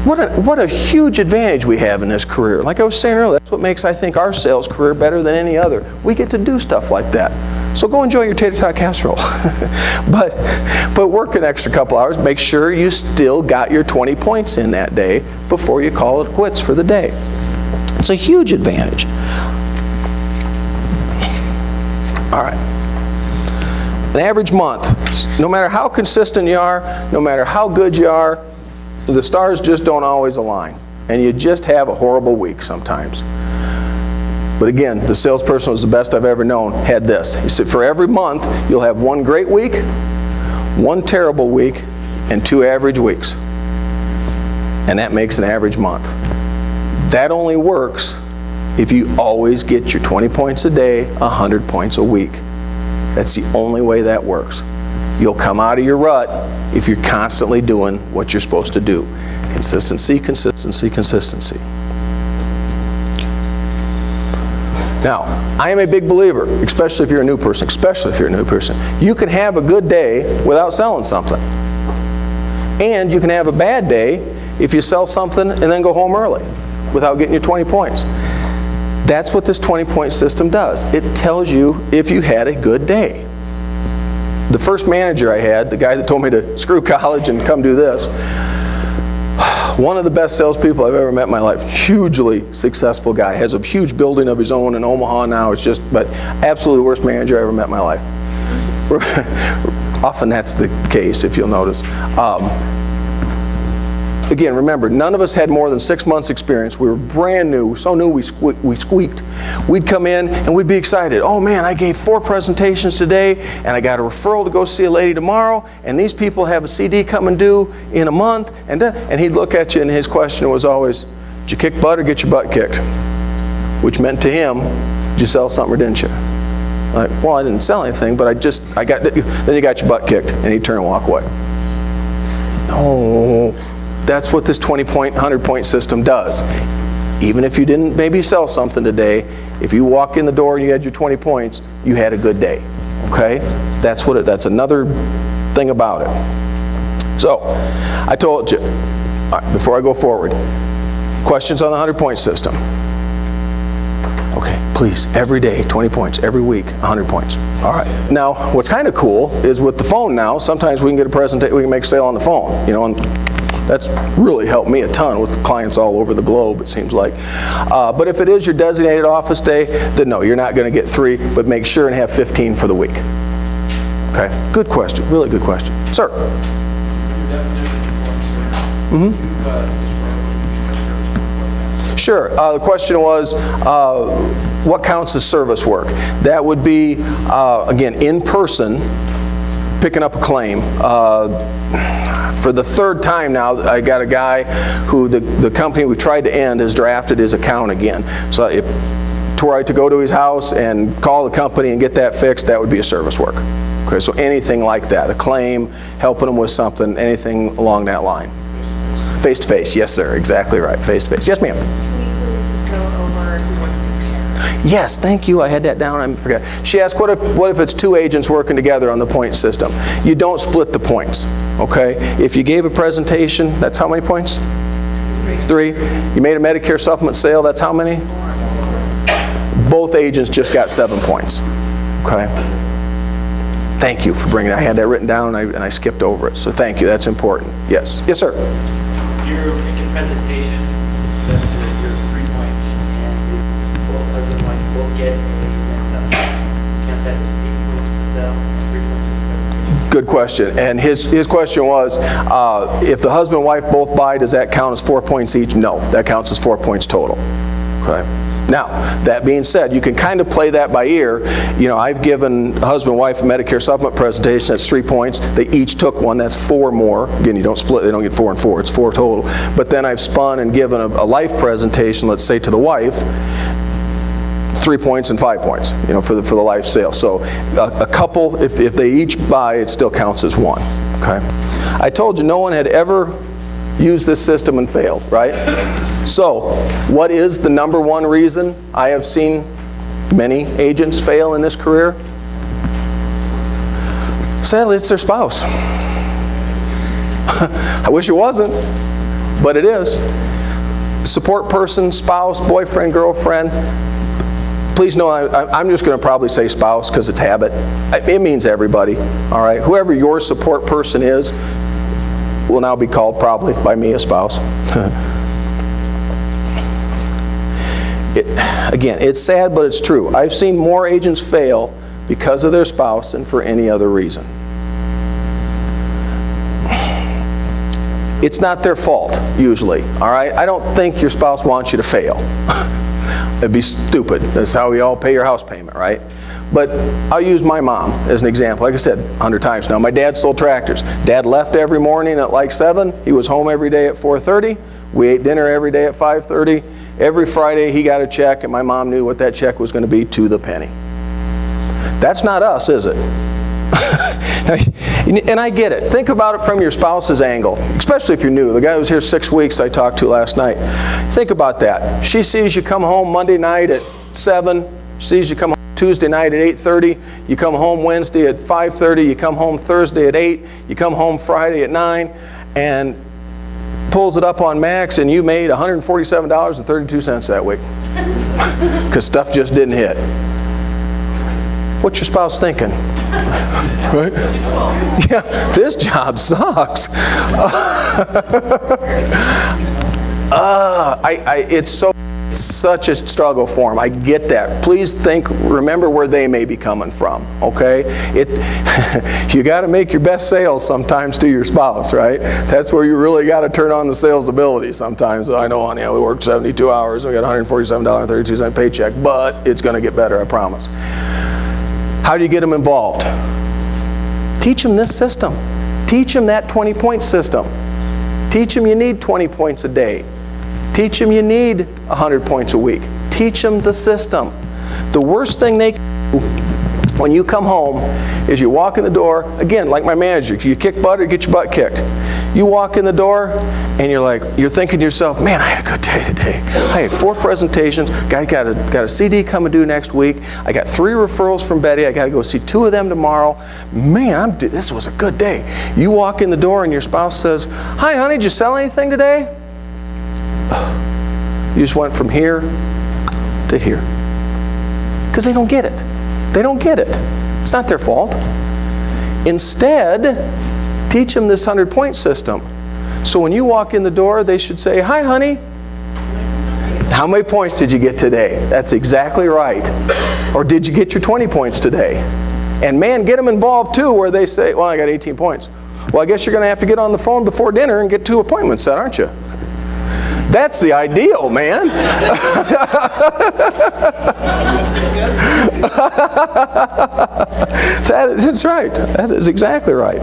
What a huge advantage we have in this career. Like I was saying earlier, that's what makes, I think, our sales career better than any other. We get to do stuff like that. So go enjoy your tater tot casserole. but work an extra couple hours. Make sure you still got your 20 points in that day before you call it quits for the day. It's a huge advantage. All right. An average month. No matter how consistent you are, no matter how good you are, the stars just don't always align. And you just have a horrible week sometimes. But again, the salesperson was the best I've ever known, had this. He said, for every month, you'll have one great week, one terrible week, and 2 average weeks. And that makes an average month. That only works if you always get your 20 points a day, 100 points a week. That's the only way that works. You'll come out of your rut if you're constantly doing what you're supposed to do. Consistency, consistency, consistency. Now, I am a big believer, especially if you're a new person, you can have a good day without selling something. And you can have a bad day if you sell something and then go home early without getting your 20 points. That's what this 20-point system does. It tells you if you had a good day. The first manager I had, the guy that told me to screw college and come do this, one of the best salespeople I've ever met in my life, hugely successful guy, has a huge building of his own in Omaha now. It's just, but absolutely the worst manager I ever met in my life. Often that's the case, if you'll notice. Again, remember, none of us had more than 6 months experience. We were brand new, so new we squeaked. We'd come in and we'd be excited. Oh man, I gave 4 presentations today, and I got a referral to go see a lady tomorrow, and these people have a CD coming due in a month, and he'd look at you, and his question was always, did you kick butt or get your butt kicked? Which meant to him, did you sell something or didn't you? Like, well, I didn't sell anything, but then you got your butt kicked, and he'd turn and walk away. No. That's what this 20-point, 100-point system does. Even if you didn't maybe sell something today, if you walk in the door and you had your 20 points, you had a good day. Okay? So that's another thing about it. So, I told you, all right, before I go forward, questions on the 100-point system. Okay, please, every day, 20 points. Every week, 100 points. All right. Now, what's kind of cool is with the phone now, sometimes we can get a presentation, we can make a sale on the phone, and that's really helped me a ton with clients all over the globe, it seems like. But if it is your designated office day, then no, you're not going to get 3, but make sure and have 15 for the week. Okay? Good question. Really good question. Sir? Sure. The question was, what counts as service work? That would be, again, in person, picking up a claim. For the 3rd time now, I got a guy who the company we tried to end has drafted his account again. So if were I to go to his house and call the company and get that fixed, that would be a service work. Okay, so anything like that, a claim, helping them with something, anything along that line. Face to face, yes sir, exactly right, face to face. Yes ma'am. Yes, thank you. I had that down. I forgot. She asked, what if it's 2 agents working together on the point system? You don't split the points, okay? If you gave a presentation, that's how many points? 3. You made a Medicare supplement sale, that's how many? 4. Both agents just got 7 points, okay? Thank you for bringing it. I had that written down and I skipped over it, so thank you. That's important. Yes. Yes, sir. Your presentation, that's your 3 points, and if both husband and wife both get a net count that as 8 points for the sale, and 3 points for the presentation. Good question. And his question was, if the husband and wife both buy, does that count as 4 points each? No, that counts as 4 points total. Okay. Now, that being said, you can kind of play that by ear. You know, I've given husband and wife a Medicare supplement presentation, that's 3 points. They each took one, that's 4 more. Again, you don't split, they don't get 4 and 4, it's 4 total. But then I've spun and given a life presentation, let's say to the wife, 3 points and 5 points, you know, for the life sale. So a couple, if they each buy, it still counts as 1, okay? I told you no one had ever used this system and failed, right? So, what is the number one reason I have seen many agents fail in this career? Sadly, it's their spouse. I wish it wasn't, but it is. Support person, spouse, boyfriend, girlfriend. Please know I'm just going to probably say spouse because it's habit. It means everybody, all right? Whoever your support person is will now be called probably by me a spouse. Again, it's sad, but it's true. I've seen more agents fail because of their spouse than for any other reason. It's not their fault, usually, all right? I don't think your spouse wants you to fail. It'd be stupid. That's how we all pay your house payment, right? But I'll use my mom as an example. Like I said 100 times now, my dad sold tractors. Dad left every morning at like 7. He was home every day at 4:30. We ate dinner every day at 5:30. Every Friday he got a check, and my mom knew what that check was going to be to the penny. That's not us, is it? And I get it. Think about it from your spouse's angle, especially if you're new. The guy who was here 6 weeks I talked to last night. Think about that. She sees you come home Monday night at 7. She sees you come home Tuesday night at 8:30. You come home Wednesday at 5:30. You come home Thursday at 8. You come home Friday at 9. And pulls it up on Max, and you made $147.32 that week because stuff just didn't hit. What's your spouse thinking? Right? Yeah, this job sucks. It's such a struggle for them. I get that. Please remember where they may be coming from, okay? You got to make your best sales sometimes to your spouse, right? That's where you really got to turn on the sales ability sometimes. I know, honey, we worked 72 hours, we got $147.32 paycheck, but it's going to get better, I promise. How do you get them involved? Teach them this system. Teach them that 20-point system. Teach them you need 20 points a day. Teach them you need 100 points a week. Teach them the system. The worst thing they can do when you come home is you walk in the door, again, like my manager, you kick butt or get your butt kicked. You walk in the door and you're thinking to yourself, man, I had a good day today. I had 4 presentations. I got a CD coming due next week. I got 3 referrals from Betty. I got to go see 2 of them tomorrow. Man, this was a good day. You walk in the door and your spouse says, hi, honey, did you sell anything today? You just went from here to here. Because they don't get it. They don't get it. It's not their fault. Instead, teach them this 100-point system. So when you walk in the door, they should say, hi, honey. How many points did you get today? That's exactly right. Or did you get your 20 points today? And man, get them involved too, where they say, well, I got 18 points. Well, I guess you're going to have to get on the phone before dinner and get 2 appointments set, aren't you? That's the ideal, man. That's right. That is exactly right.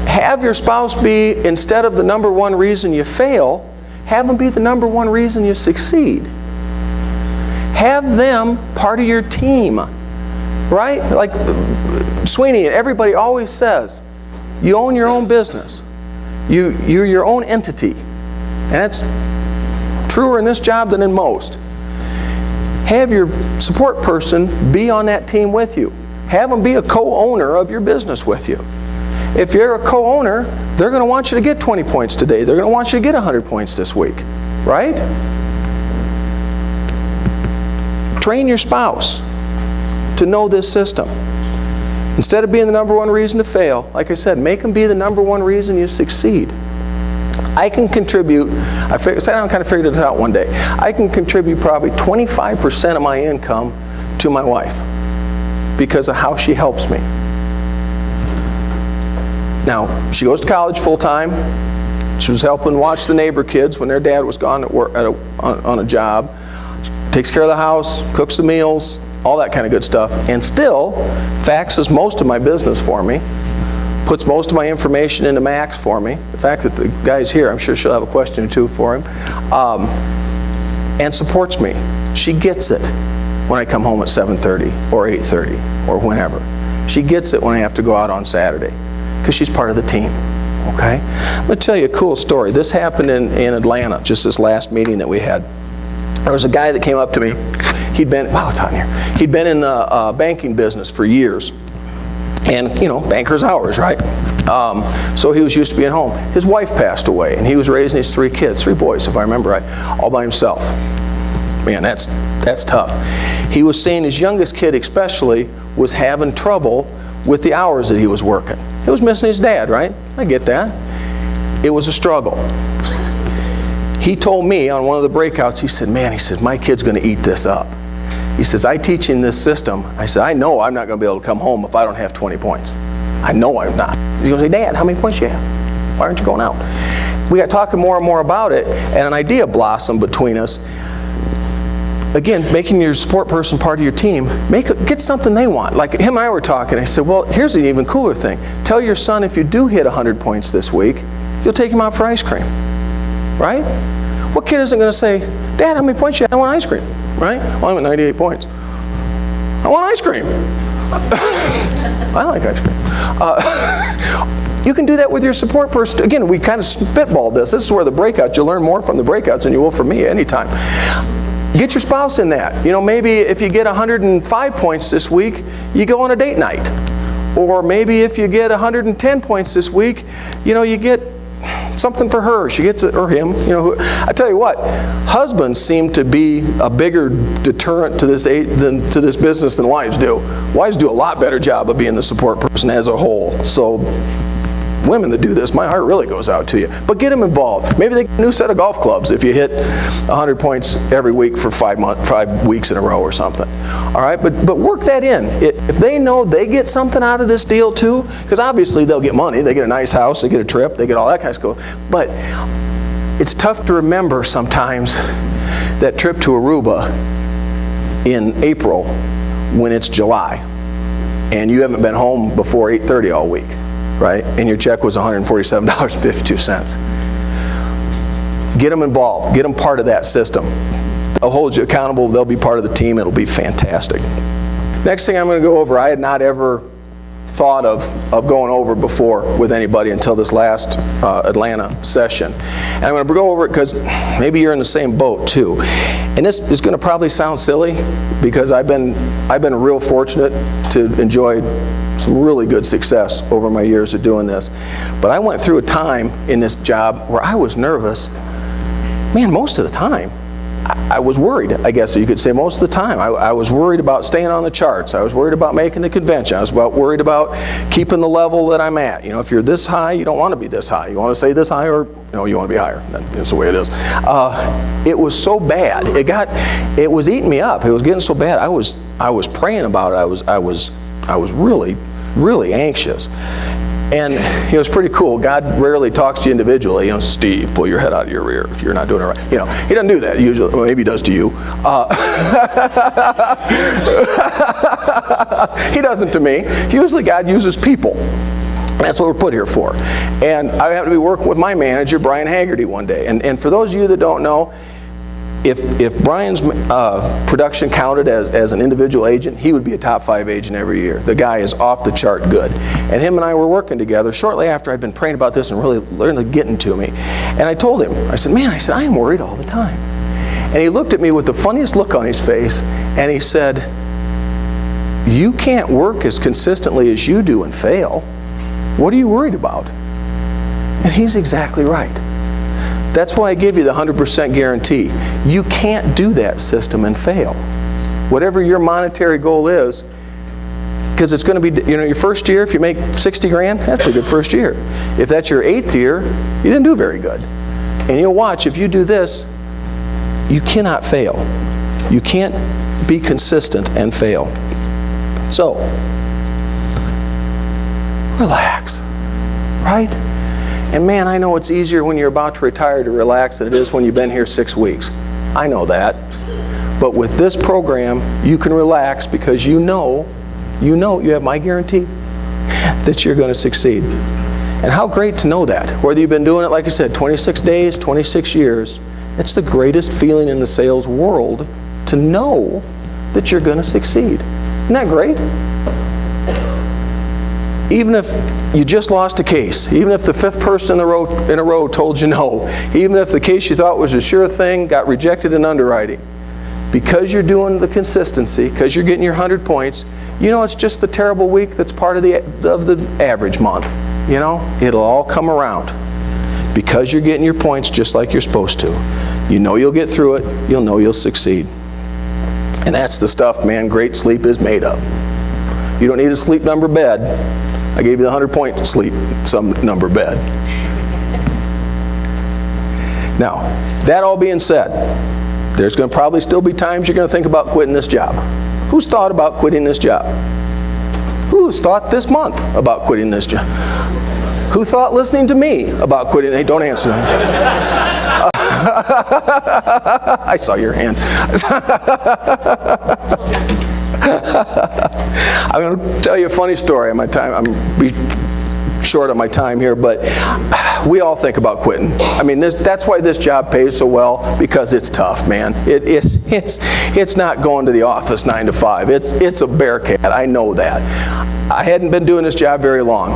Have your spouse be, instead of the number one reason you fail, have them be the number one reason you succeed. Have them part of your team, right? Like Sweeney, everybody always says, you own your own business. You're your own entity. And that's truer in this job than in most. Have your support person be on that team with you. Have them be a co-owner of your business with you. If you're a co-owner, they're going to want you to get 20 points today. They're going to want you to get 100 points this week. Right? Train your spouse to know this system. Instead of being the number one reason to fail, like I said, make them be the number one reason you succeed. I can contribute, sat down and kind of figured it out one day. I can contribute probably 25% of my income to my wife because of how she helps me. Now, she goes to college full time. She was helping watch the neighbor kids when their dad was gone at work, on a job. Takes care of the house, cooks the meals, all that kind of good stuff, and still faxes most of my business for me, puts most of my information into Max for me. The fact that the guy's here, I'm sure she'll have a question or two for him, and supports me. She gets it when I come home at 7:30 or 8:30 or whenever. She gets it when I have to go out on Saturday because she's part of the team. Okay? I'm going to tell you a cool story. This happened in Atlanta, just this last meeting that we had. There was a guy that came up to me. He'd been, wow, it's hot in here. He'd been in the banking business for years. And, you know, banker's hours, right? So he was used to being home. His wife passed away, and he was raising his 3 kids, 3 boys, if I remember right, all by himself. Man, that's tough. He was saying his youngest kid especially was having trouble with the hours that he was working. He was missing his dad, right? I get that. It was a struggle. He told me on one of the breakouts, he said, man, he said, my kid's going to eat this up. He says, I teach in this system. I said, I know I'm not going to be able to come home if I don't have 20 points. I know I'm not. He's going to say, Dad, how many points do you have? Why aren't you going out? We got talking more and more about it, and an idea blossomed between us. Again, making your support person part of your team, get something they want. Like him and I were talking, I said, well, here's an even cooler thing. Tell your son if you do hit 100 points this week, you'll take him out for ice cream. Right? What kid isn't going to say, Dad, how many points you have? I want ice cream. Right? Well, I'm at 98 points. I want ice cream. I like ice cream. You can do that with your support person. Again, we kind of spitballed this. This is where the breakouts, you learn more from the breakouts than you will from me anytime. Get your spouse in that. You know, maybe if you get 105 points this week, you go on a date night. Or maybe if you get 110 points this week, you know, you get something for her. She gets it, or him. You know, I tell you what, husbands seem to be a bigger deterrent to this business than wives do. Wives do a lot better job of being the support person as a whole. So women that do this, my heart really goes out to you. But get them involved. Maybe they get a new set of golf clubs if you hit 100 points every week for 5 weeks in a row or something. All right, but work that in. If they know they get something out of this deal too, because obviously they'll get money, they get a nice house, they get a trip, they get all that kind of stuff. But it's tough to remember sometimes that trip to Aruba in April when it's July and you haven't been home before 8:30 all week. Right? And your check was $147.52. Get them involved. Get them part of that system. They'll hold you accountable. They'll be part of the team. It'll be fantastic. Next thing I'm going to go over, I had not ever thought of going over before with anybody until this last Atlanta session. And I'm going to go over it because maybe you're in the same boat too. And this is going to probably sound silly because I've been real fortunate to enjoy some really good success over my years of doing this. But I went through a time in this job where I was nervous. Man, most of the time. I was worried, I guess you could say, most of the time. I was worried about staying on the charts. I was worried about making the convention. I was worried about keeping the level that I'm at. You know, if you're this high, you don't want to be this high. You want to stay this high, or you want to be higher. That's the way it is. It was so bad. It was eating me up. It was getting so bad. I was praying about it. I was really, really anxious. And it was pretty cool. God rarely talks to you individually. You know, Steve, pull your head out of your rear if you're not doing it right. You know, he doesn't do that usually. Well, maybe he does to you. He doesn't to me. Usually God uses people. That's what we're put here for. And I happened to be working with my manager, Brian Haggerty, one day. And for those of you that don't know, if Brian's production counted as an individual agent, he would be a top 5 agent every year. The guy is off the chart good. And him and I were working together shortly after I'd been praying about this and really getting to me. And I told him, I said, I am worried all the time. And he looked at me with the funniest look on his face, and he said, you can't work as consistently as you do and fail. What are you worried about? And he's exactly right. That's why I give you the 100% guarantee. You can't do that system and fail. Whatever your monetary goal is, because it's going to be, your first year, if you make 60 grand, that's a good first year. If that's your 8th year, you didn't do very good. And you'll watch, if you do this, you cannot fail. You can't be consistent and fail. So, relax, right? And man, I know it's easier when you're about to retire to relax than it is when you've been here 6 weeks. I know that. But with this program, you can relax because you know, you have my guarantee that you're going to succeed. And how great to know that. Whether you've been doing it, like I said, 26 days, 26 years, it's the greatest feeling in the sales world to know that you're going to succeed. Isn't that great? Even if you just lost a case, even if the 5th person in a row told you no, even if the case you thought was a sure thing got rejected in underwriting, because you're doing the consistency, because you're getting your 100 points, you know it's just the terrible week that's part of the average month. You know, it'll all come around. Because you're getting your points just like you're supposed to. You know you'll get through it, you'll know you'll succeed. And that's the stuff, man, great sleep is made of. You don't need a sleep number bed. I gave you the 100-point sleep some number bed. Now, that all being said, there's going to probably still be times you're going to think about quitting this job. Who's thought about quitting this job? Who's thought this month about quitting this job? Who thought listening to me about quitting? Hey, don't answer that. I saw your hand. I'm going to tell you a funny story. I'm short on my time here, but we all think about quitting. I mean, that's why this job pays so well, because it's tough, man. It's not going to the office 9 to 5. It's a bear cat. I know that. I hadn't been doing this job very long,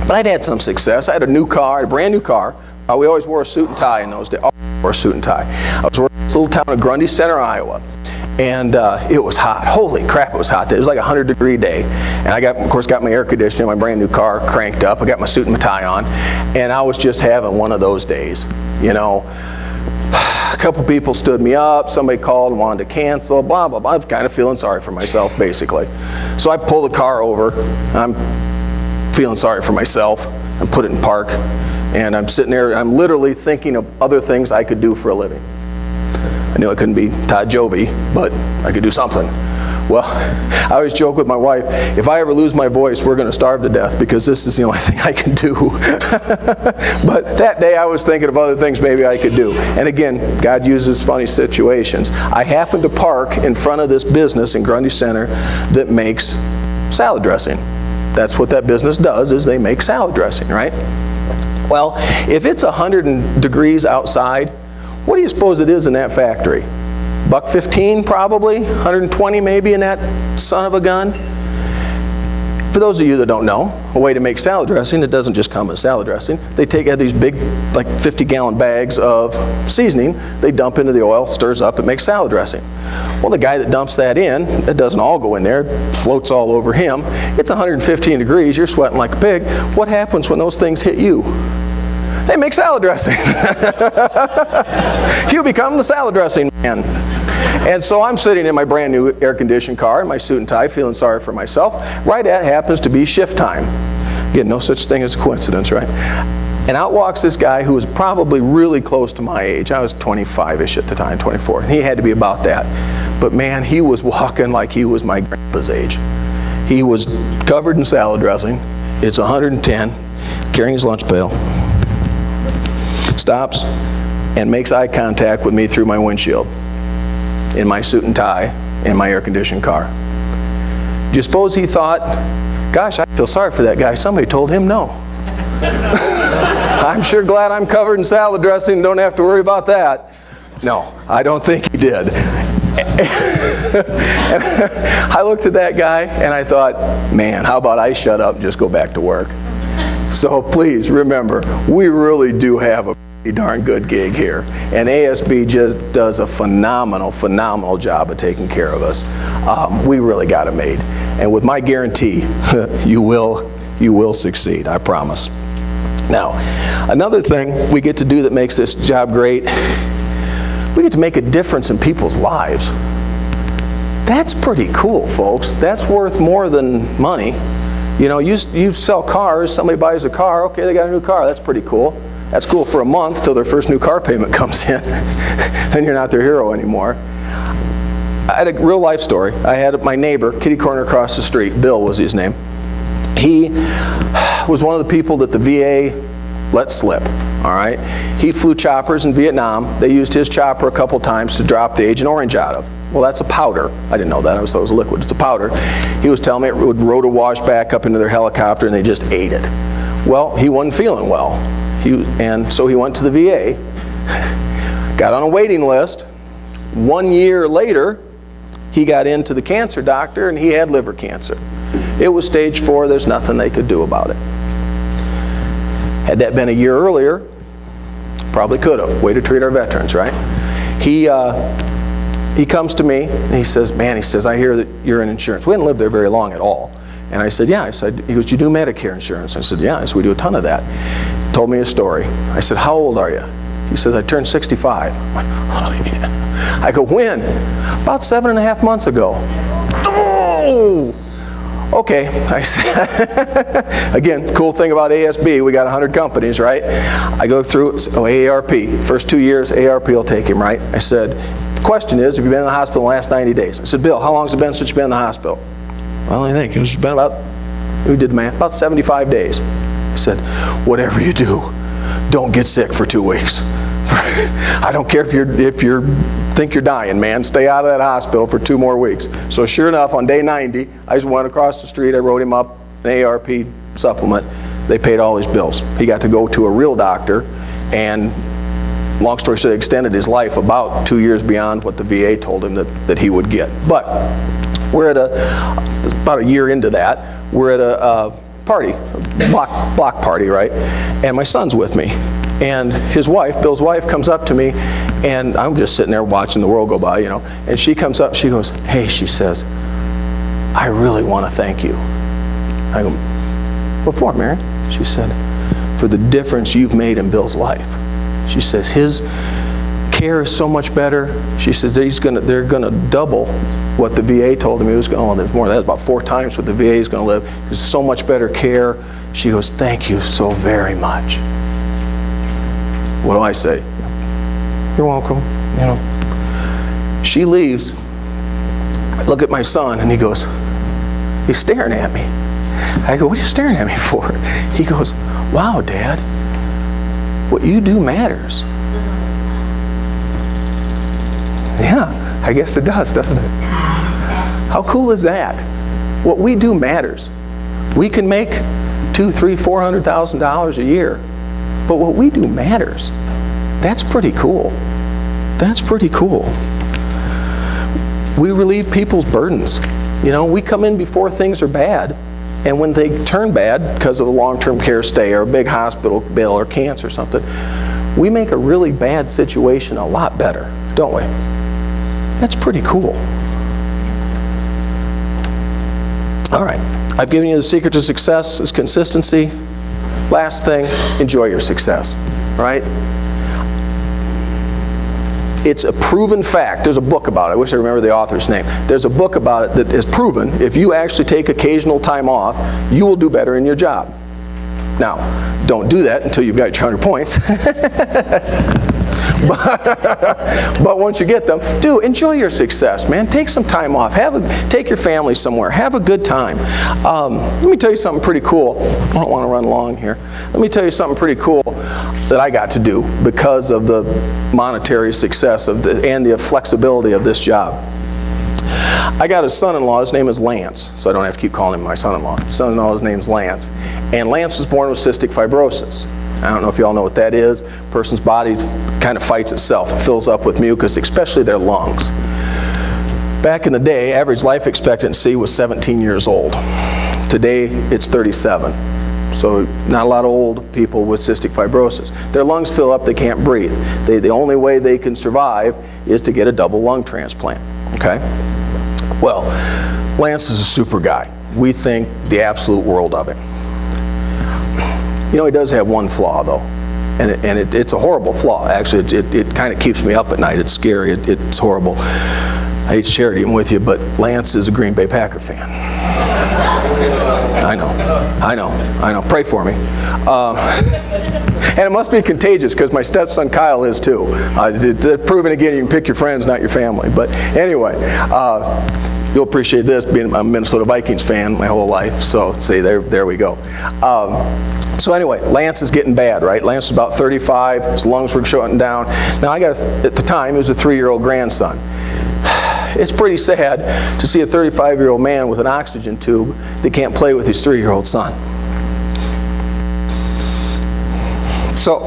but I'd had some success. I had a new car, a brand new car. We always wore a suit and tie in those days. Always wore a suit and tie. I was working in this little town of Grundy Center, Iowa. And it was hot. Holy crap, it was hot. It was like a 100-degree day. And I of course, got my air conditioning, my brand new car cranked up. I got my suit and my tie on. And I was just having one of those days, you know. A couple people stood me up. Somebody called and wanted to cancel, blah, blah, blah. I was kind of feeling sorry for myself, basically. So I pull the car over. I'm feeling sorry for myself. I put it in park. And I'm sitting there. I'm literally thinking of other things I could do for a living. I knew I couldn't be Todd Joby, but I could do something. Well, I always joke with my wife, if I ever lose my voice, we're going to starve to death because this is the only thing I can do. But that day I was thinking of other things maybe I could do. And again, God uses funny situations. I happened to park in front of this business in Grundy Center that makes salad dressing. That's what that business does, is they make salad dressing, right? Well, if it's 100 degrees outside, what do you suppose it is in that factory? $1.15 probably, 120 maybe in that son of a gun. For those of you that don't know, a way to make salad dressing, it doesn't just come as salad dressing. They have these big, like 50-gallon bags of seasoning. They dump into the oil, stirs up, it makes salad dressing. Well, the guy that dumps that in, it doesn't all go in there, it floats all over him. It's 115 degrees, you're sweating like a pig. What happens when those things hit you? They make salad dressing. You become the salad dressing man. And so I'm sitting in my brand new air-conditioned car in my suit and tie, feeling sorry for myself. Right at happens to be shift time. Again, no such thing as a coincidence, right? And out walks this guy who was probably really close to my age. I was 25-ish at the time, 24. And he had to be about that. But man, he was walking like he was my grandpa's age. He was covered in salad dressing. It's 110, carrying his lunch pail. Stops and makes eye contact with me through my windshield in my suit and tie in my air-conditioned car. Do you suppose he thought, gosh, I feel sorry for that guy. Somebody told him no. I'm sure glad I'm covered in salad dressing and don't have to worry about that. No, I don't think he did. I looked at that guy and I thought, man, how about I shut up and just go back to work? So please remember, we really do have a pretty darn good gig here. And ASB just does a phenomenal, phenomenal job of taking care of us. We really got it made. And with my guarantee, you will succeed, I promise. Now, another thing we get to do that makes this job great, we get to make a difference in people's lives. That's pretty cool, folks. That's worth more than money. You know, you sell cars, somebody buys a car, okay, they got a new car, that's pretty cool. That's cool for a month till their first new car payment comes in. Then you're not their hero anymore. I had a real life story. I had my neighbor, kitty corner across the street, Bill was his name. He was one of the people that the VA let slip, all right? He flew choppers in Vietnam. They used his chopper a couple times to drop the Agent Orange out of. Well, that's a powder. I didn't know that. I always thought it was a liquid. It's a powder. He was telling me it would rotor-wash back up into their helicopter, and they just ate it. Well, he wasn't feeling well. And so he went to the VA, got on a waiting list. 1 year later, he got into the cancer doctor, and he had liver cancer. It was stage 4. There's nothing they could do about it. Had that been a year earlier, probably could have. Way to treat our veterans, right? He comes to me, and he says, man, he says, I hear that you're in insurance. We hadn't lived there very long at all. And I said, yeah. I said, he goes, you do Medicare insurance? I said, yeah. I said, we do a ton of that. Told me a story. I said, how old are you? He says, I turned 65. I'm like, oh, yeah. I go, when? About 7.5 months ago. Oh! Okay, I said, again, cool thing about ASB, we got 100 companies, right? I go through, AARP, first 2 years, AARP will take him, right? I said, the question is, have you been in the hospital in the last 90 days? I said, Bill, how long has it been since you've been in the hospital? Well, I think it's been about, we did the math, about 75 days. I said, whatever you do, don't get sick for 2 weeks. I don't care if you think you're dying, man. Stay out of that hospital for 2 more weeks. So sure enough, on day 90, I just went across the street. I wrote him up an AARP supplement. They paid all his bills. He got to go to a real doctor, and long story short, extended his life about 2 years beyond what the VA told him that he would get. But we're at about a year into that, we're at a party, a block party, right? And my son's with me. And his wife, Bill's wife, comes up to me, and I'm just sitting there watching the world go by, you know. And she comes up, she goes, hey, she says, I really want to thank you. I go, what for, Mary? She said, for the difference you've made in Bill's life. She says, his care is so much better. She says, they're gonna double what the VA told him he was going to. Oh, there's more. That's about 4 times what the VA is going to live. There's so much better care. She goes, thank you so very much. What do I say? You're welcome. You know. She leaves. I look at my son, and he goes, he's staring at me. I go, what are you staring at me for? He goes, wow, Dad, what you do matters. Yeah, I guess it does, doesn't it? How cool is that? What we do matters. We can make $200,000, $300,000, $400,000 a year. But what we do matters. That's pretty cool. That's pretty cool. We relieve people's burdens. You know, we come in before things are bad, and when they turn bad because of a long-term care stay or a big hospital bill or cancer or something, we make a really bad situation a lot better, don't we? That's pretty cool. All right, I've given you the secret to success is consistency. Last thing, enjoy your success, right? It's a proven fact. There's a book about it. I wish I remember the author's name. There's a book about it that is proven if you actually take occasional time off, you will do better in your job. Now, don't do that until you've got your 100 points. But once you get them, enjoy your success, man. Take some time off. Take your family somewhere. Have a good time. Let me tell you something pretty cool. I don't want to run long here. Let me tell you something pretty cool that I got to do because of the monetary success and the flexibility of this job. I got a son-in-law. His name is Lance, so I don't have to keep calling him my son-in-law. Son-in-law, his name's Lance. And Lance was born with cystic fibrosis. I don't know if you all know what that is. A person's body kind of fights itself. It fills up with mucus, especially their lungs. Back in the day, average life expectancy was 17 years old. Today, it's 37. So not a lot of old people with cystic fibrosis. Their lungs fill up, they can't breathe. The only way they can survive is to get a double lung transplant, okay? Well, Lance is a super guy. We think the absolute world of him. You know, he does have one flaw, though, and it's a horrible flaw. Actually, it kind of keeps me up at night. It's scary. It's horrible. I hate to share it even with you, but Lance is a Green Bay Packer fan. I know. Pray for me. And it must be contagious because my stepson Kyle is too. Proving again, you can pick your friends, not your family. But anyway, you'll appreciate this, being a Minnesota Vikings fan my whole life. So see, there we go. So anyway, Lance is getting bad, right? Lance was about 35. His lungs were shutting down. Now at the time, he was a 3-year-old grandson. It's pretty sad to see a 35-year-old man with an oxygen tube that can't play with his 3-year-old son. So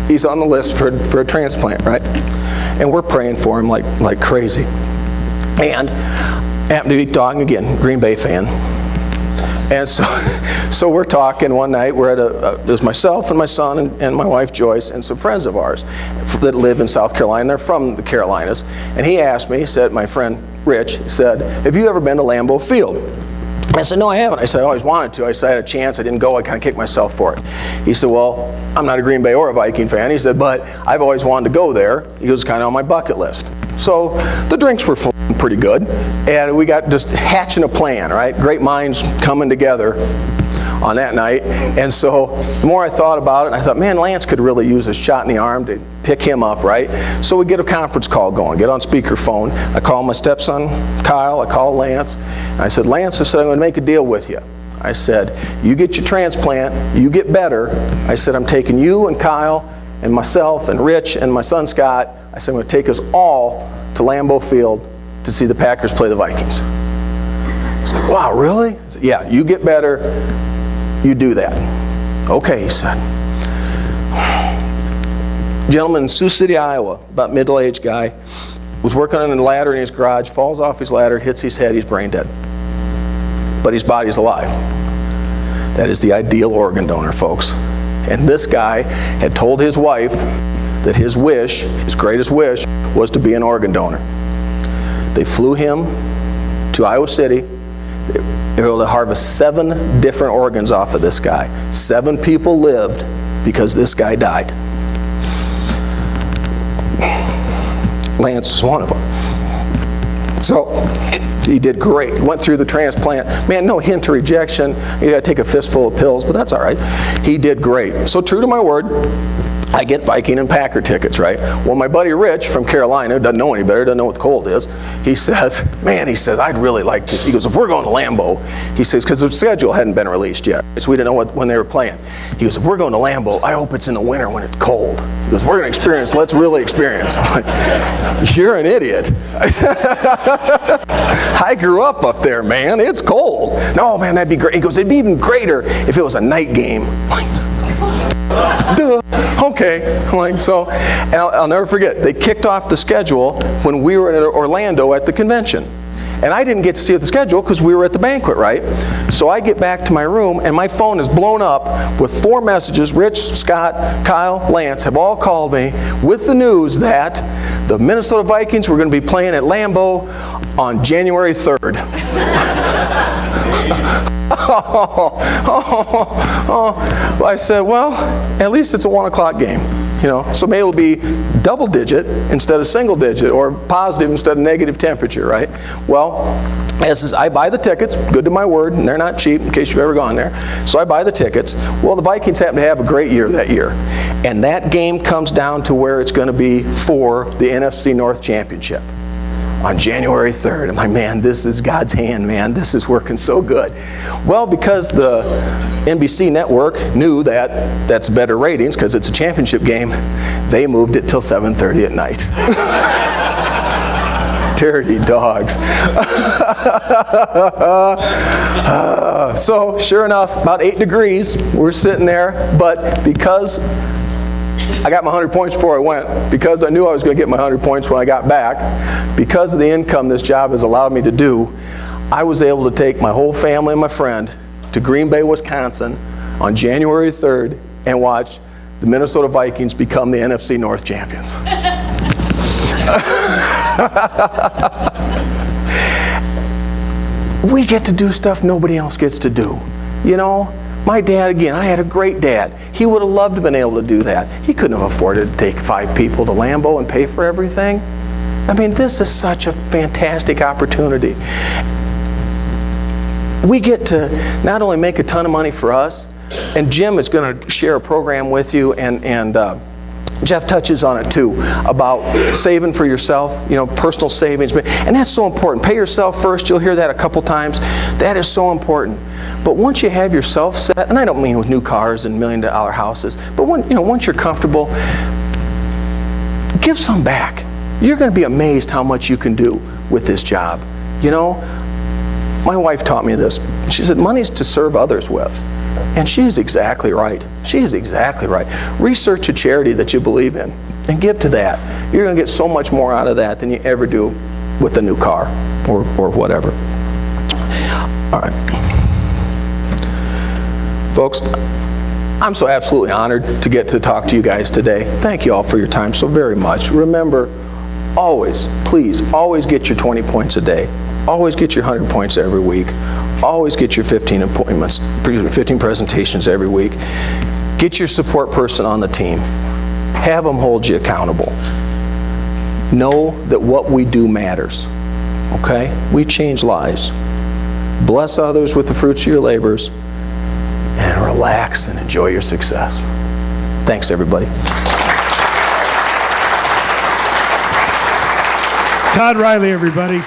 he's on the list for a transplant, right? And we're praying for him like crazy. And happened to be talking again, Green Bay fan. And so we're talking one night. We're at there's myself and my son and my wife Joyce and some friends of ours that live in South Carolina. They're from the Carolinas. And he asked me, he said, my friend Rich, he said, have you ever been to Lambeau Field? I said, no, I haven't. I said, I always wanted to. I said, I had a chance. I didn't go. I kind of kicked myself for it. He said, well, I'm not a Green Bay or a Viking fan. He said, but I've always wanted to go there. He was kind of on my bucket list. So the drinks were pretty good. And we got just hatching a plan, right? Great minds coming together on that night. And so the more I thought about it, I thought, man, Lance could really use a shot in the arm to pick him up, right? So we get a conference call going, get on speakerphone. I call my stepson, Kyle. I call Lance. And I said, Lance, I said, I'm going to make a deal with you. I said, you get your transplant, you get better. I said, I'm taking you and Kyle and myself and Rich and my son Scott. I said, I'm going to take us all to Lambeau Field to see the Packers play the Vikings. He's like, wow, really? I said, yeah, you get better, you do that. Okay, he said. Gentleman in Sioux City, Iowa, about middle-aged guy, was working on a ladder in his garage, falls off his ladder, hits his head, he's brain dead. But his body's alive. That is the ideal organ donor, folks. And this guy had told his wife that his wish, his greatest wish, was to be an organ donor. They flew him to Iowa City. They were able to harvest 7 different organs off of this guy. 7 people lived because this guy died. Lance was one of them. So he did great. Went through the transplant. Man, no hint of rejection. You got to take a fistful of pills, but that's all right. He did great. So true to my word, I get Viking and Packer tickets, right? Well, my buddy Rich from Carolina, doesn't know any better, doesn't know what the cold is. He says, man, he says, I'd really like to. He goes, if we're going to Lambeau, he says, because the schedule hadn't been released yet, so we didn't know when they were playing. He goes, if we're going to Lambeau, I hope it's in the winter when it's cold. He goes, we're going to experience, let's really experience. I'm like, you're an idiot. I grew up there, man. It's cold. No, man, that'd be great. He goes, it'd be even greater if it was a night game. Duh. Okay. I'm like, so, and I'll never forget, they kicked off the schedule when we were in Orlando at the convention. And I didn't get to see the schedule because we were at the banquet, right? So I get back to my room and my phone is blown up with 4 messages. Rich, Scott, Kyle, Lance have all called me with the news that the Minnesota Vikings were going to be playing at Lambeau on January 3rd. Well, I said, well, at least it's a 1 o'clock game, you know, so maybe it'll be double digit instead of single digit, or positive instead of negative temperature, right? Well, as I buy the tickets, good to my word, and they're not cheap in case you've ever gone there. So I buy the tickets. Well, the Vikings happen to have a great year that year. And that game comes down to where it's going to be for the NFC North Championship on January 3rd. I'm like, man, this is God's hand, man. This is working so good. Well, because the NBC network knew that that's better ratings because it's a championship game, they moved it till 7:30 at night. Dirty dogs. So sure enough, about 8 degrees, we're sitting there, but because I got my 100 points before I went, because I knew I was going to get my 100 points when I got back, because of the income this job has allowed me to do, I was able to take my whole family and my friend to Green Bay, Wisconsin on January 3rd and watch the Minnesota Vikings become the NFC North champions. We get to do stuff nobody else gets to do. You know, my dad, again, I had a great dad. He would have loved to have been able to do that. He couldn't have afforded to take 5 people to Lambeau and pay for everything. I mean, this is such a fantastic opportunity. we get to not only make a ton of money for us, and Jim is going to share a program with you, and Jeff touches on it too, about saving for yourself, personal savings. And that's so important. Pay yourself first. You'll hear that a couple times. That is so important. But once you have yourself set, and I don't mean with new cars and $1 million houses, but once you're comfortable, give some back. You're going to be amazed how much you can do with this job. My wife taught me this. She said, money's to serve others with. And she is exactly right. She is exactly right. Research a charity that you believe in and give to that. You're going to get so much more out of that than you ever do with a new car or whatever. All right. Folks, I'm so absolutely honored to get to talk to you guys today. Thank you all for your time so very much. Remember, always, please, always get your 20 points a day. Always get your 100 points every week. Always get your 15 appointments, 15 presentations every week. Get your support person on the team. Have them hold you accountable. Know that what we do matters. Okay? We change lives. Bless others with the fruits of your labors, and relax and enjoy your success. Thanks, everybody. Todd Riley, everybody.